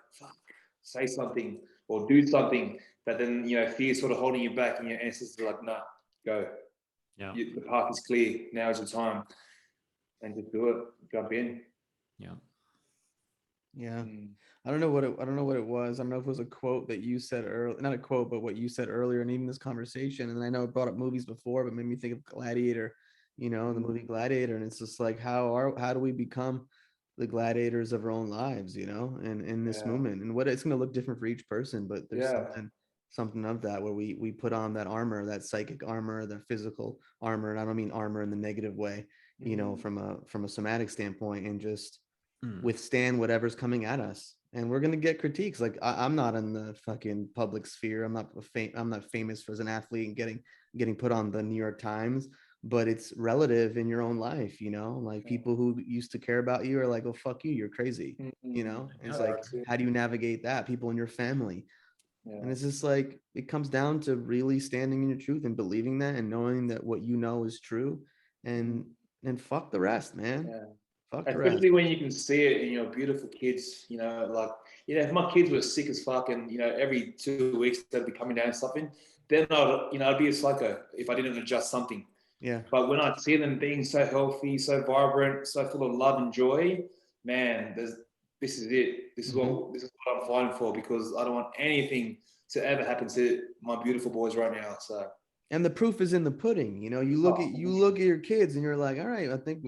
say something or do something, but then, you know, fear sort of holding you back, and your ancestors are like, nah, go. Yeah. The path is clear. Now is the time, and just do it. Jump in. Yeah. I don't know what it was. I don't know if it was a quote that you said earlier, not a quote, but what you said earlier and even this conversation. And I know it brought up movies before, but made me think of Gladiator, you know, the movie Gladiator. And it's just like, how do we become the gladiators of our own lives, you know, and in this moment, and what it's going to look different for each person, but there's something of that where we put on that armor, that psychic armor, the physical armor. And I don't mean armor in the negative way, you know, from a somatic standpoint, and just withstand whatever's coming at us. And we're gonna get critiques. Like I'm not in the fucking public sphere. I'm not famous as an athlete and getting put on the New York Times, but it's relative in your own life, you know. Like people who used to care about you are like, oh fuck you, you're crazy, you know. It's like, how do you navigate that? People in your family. And it's just like, it comes down to really standing in your truth and believing that and knowing that what you know is true, and fuck the rest, man. Especially when you can see it in your beautiful kids, you know, like, you know, if my kids were sick as fuck and, you know, every 2 weeks they'd be coming down something, then I'd be a psycho if I didn't adjust something. Yeah. But when I see them being so healthy, so vibrant, so full of love and joy, man, this is it. This is what I'm fighting for, because I don't want anything to ever happen to my beautiful boys right now. So. And the proof is in the pudding, you know. You look at your kids and you're like, all right, I think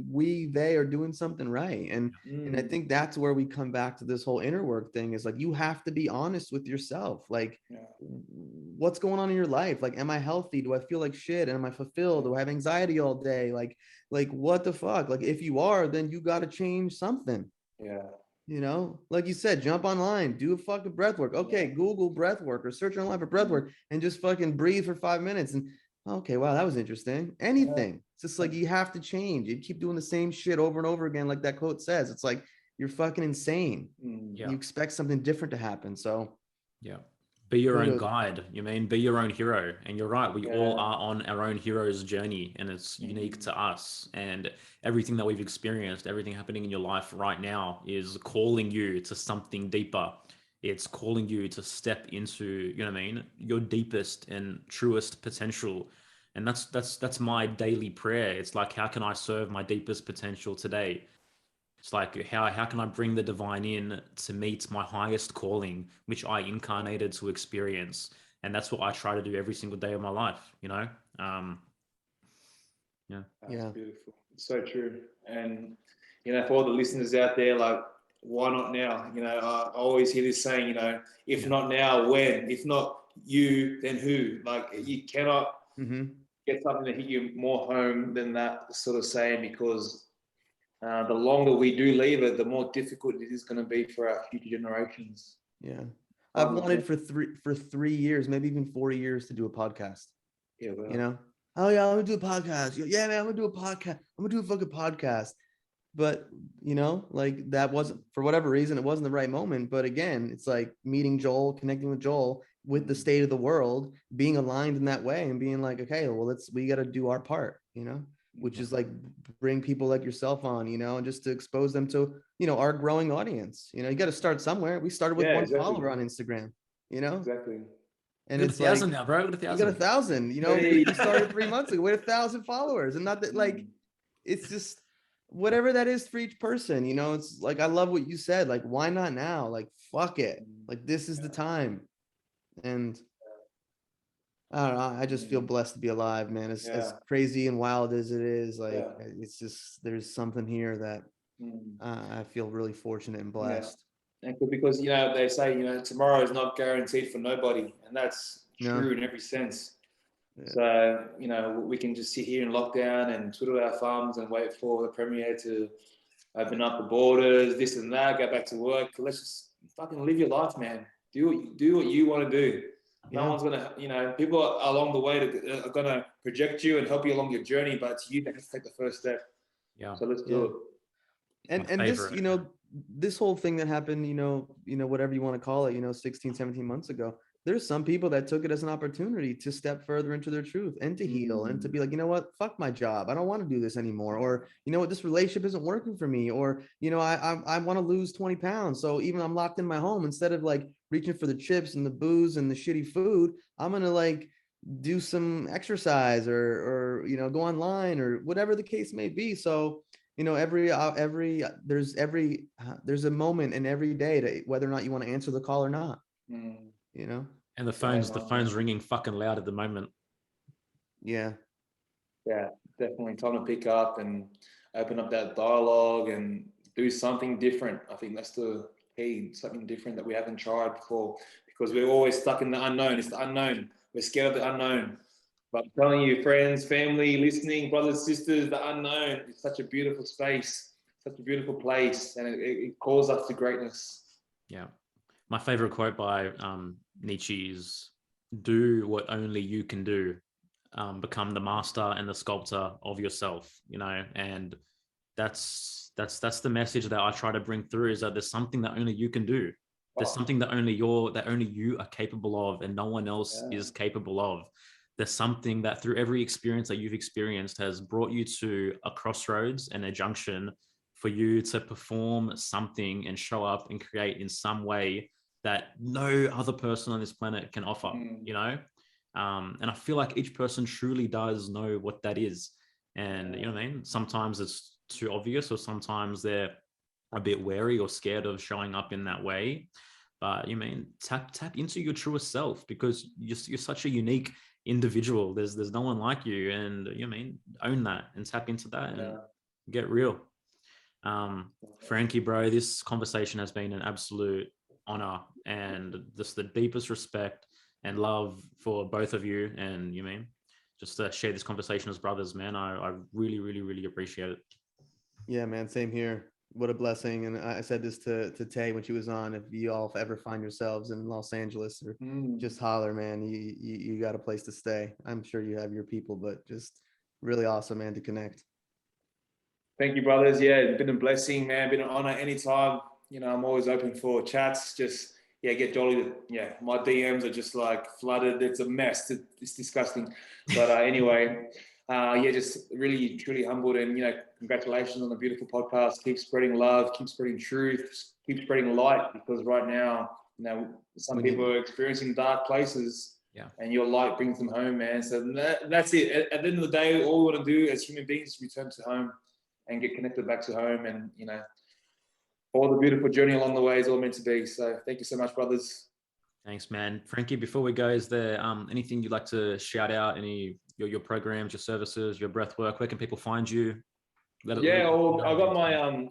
they are doing something right. And I think that's where we come back to this whole inner work thing, is like, you have to be honest with yourself. Like, what's going on in your life? Like, am I healthy? Do I feel like shit? Am I fulfilled? Do I have anxiety all day? Like what the fuck? Like, if you are, then you got to change something. Yeah. You know, like you said, jump online, do a fucking breath work. Okay, Google breath work or search online for breath work and just fucking breathe for 5 minutes. And okay, wow, that was interesting. Anything. It's just like you have to change. You keep doing the same shit over and over again, like that quote says. It's like you're fucking insane. Yeah. You expect something different to happen. So yeah. Be your own guide. Be your own hero. And you're right. We all are on our own hero's journey, and it's unique to us. And everything that we've experienced, everything happening in your life right now is calling you to something deeper. It's calling you to step into, your deepest and truest potential. And that's my daily prayer. It's like, how can I serve my deepest potential today? It's like, how can I bring the divine in to meet my highest calling, which I incarnated to experience? And that's what I try to do every single day of my life, Yeah. That's beautiful. It's so true. And, for all the listeners out there, like, why not now? I always hear this saying, if not now, when? If not you, then who? Like, you cannot get something to hit you more home than that sort of saying, because the longer we do leave it, the more difficult it is going to be for our future generations. Yeah. I've wanted for 3 years, maybe even 4 years, to do a podcast. Yeah. Well. Oh yeah, I'm gonna do a podcast. Yeah, man, I'm gonna do a podcast. I'm gonna do a fucking podcast. But like, that wasn't, for whatever reason, it wasn't the right moment. But again, it's like meeting Joel, connecting with Joel, with the state of the world, being aligned in that way, and being like, okay, well, we got to do our part, which is like bring people like yourself on, and just to expose them to, our growing audience. You got to start somewhere. We started with one follower on Instagram, Exactly. and Got it's 1,000 like, now, bro. Got 1,000. you got 1,000. Hey. We started 3 months ago. We had 1,000 followers, and not that, like, it's just whatever that is for each person. It's like, I love what you said. Like, why not now? Like, fuck it. Like, this is the time. And I don't know. I just feel blessed to be alive, man. As crazy and wild as it is, like, it's just, there's something here that I feel really fortunate and blessed. And because they say tomorrow is not guaranteed for nobody, and that's true in every sense. So we can just sit here in lockdown and twiddle our thumbs and wait for the premier to open up the borders, this and that, go back to work. Let's just fucking live your life, man. Do what you want to do. No one's gonna, people along the way are gonna project you and help you along your journey, but it's you that has to take the first step. Yeah. So let's do it. And this, this whole thing that happened, whatever you want to call it, 16, 17 months ago, there's some people that took it as an opportunity to step further into their truth and to heal and to be like, fuck my job. I don't want to do this anymore. Or, this relationship isn't working for me. Or, I want to lose 20 pounds. So even I'm locked in my home, instead of like reaching for the chips and the booze and the shitty food, I'm going to like do some exercise or, go online or whatever the case may be. So, there's a moment in every day to whether or not you want to answer the call or not. And the phone's ringing fucking loud at the moment. Yeah, definitely time to pick up and open up that dialogue and do something different. I think that's the key, something different that we haven't tried before, because we're always stuck in the unknown. It's the unknown. We're scared of the unknown. But I'm telling you, friends, family, listening, brothers, sisters, the unknown is such a beautiful space, such a beautiful place, and it calls us to greatness. Yeah. My favorite quote by Nietzsche is, do what only you can do, become the master and the sculptor of yourself, and that's the message that I try to bring through, is that there's something that only you can do. There's something that only you are capable of, and no one else is capable of. There's something that through every experience that you've experienced has brought you to a crossroads and a junction for you to perform something and show up and create in some way that no other person on this planet can offer, and I feel like each person truly does know what that is. And sometimes it's too obvious, or sometimes they're a bit wary or scared of showing up in that way. But tap into your truest self, because you're such a unique individual. There's no one like you, and own that and tap into that and get real. Frankie, bro, this conversation has been an absolute honor, and just the deepest respect and love for both of you, and just to share this conversation as brothers, man. I really, really, really appreciate it. Yeah, man, same here. what a blessing. And I said this to Tay when she was on, if you all ever find yourselves in Los Angeles, or just holler, man, you got a place to stay. I'm sure you have your people, but just really awesome, man, to connect. Thank you, brothers. Yeah, it's been a blessing, man. Been an honor anytime. You know, I'm always open for chats. Just, yeah, get jolly. Yeah, my DMs are just like flooded. It's a mess. It's disgusting. But anyway, yeah, just really, truly humbled. And, you know, congratulations on the beautiful podcast. Keep spreading love, keep spreading truth, keep spreading light, because right now, you know, some people are experiencing dark places. Yeah. And your light brings them home, man. So that's it. At the end of the day, all we want to do as human beings is return to home and get connected back to home. And, you know, all the beautiful journey along the way is all meant to be. So thank you so much, brothers. Thanks, man. Frankie, before we go, is there anything you'd like to shout out? Any your programs, your services, your breath work? Where can people find you? I got my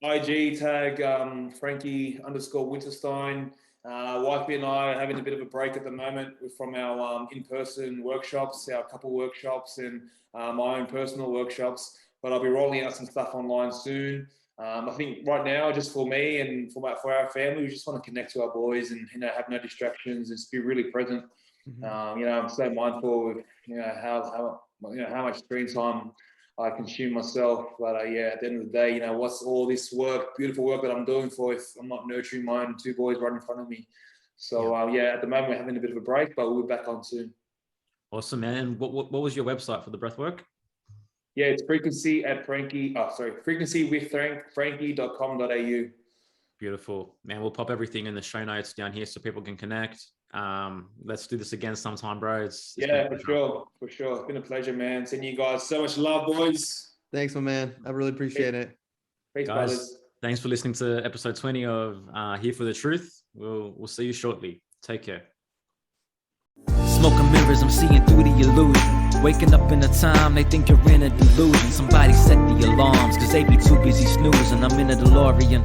IG tag, Frankie_Winterstein. Wifey and I are having a bit of a break at the moment from our in-person workshops, our couple workshops, and my own personal workshops. But I'll be rolling out some stuff online soon. I think right now, just for me and for our family, we just want to connect to our boys and, you know, have no distractions and just be really present. You know, I'm so mindful of, you know, how much screen time I consume myself. But yeah, at the end of the day, you know, what's all this work, beautiful work that I'm doing for if I'm not nurturing my own two boys right in front of me? So yeah, at the moment we're having a bit of a break, but we'll be back on soon. Awesome, man. And what was your website for the breathwork? Yeah, it's frequencywithfrankie.com.au. Beautiful, man. We'll pop everything in the show notes down here so people can connect. Let's do this again sometime, bro. Yeah, for sure. It's been a pleasure, man. Sending you guys so much love, boys. Thanks, my man. I really appreciate it. Peace, guys. Brothers. Thanks for listening to episode 20 of Here for the Truth. We'll see you shortly. Take care. Smoking mirrors, I'm seeing through the illusion. Waking up in a time they think you're in a delusion. Somebody set the alarms, cause they be too busy snoozing. I'm in a DeLorean.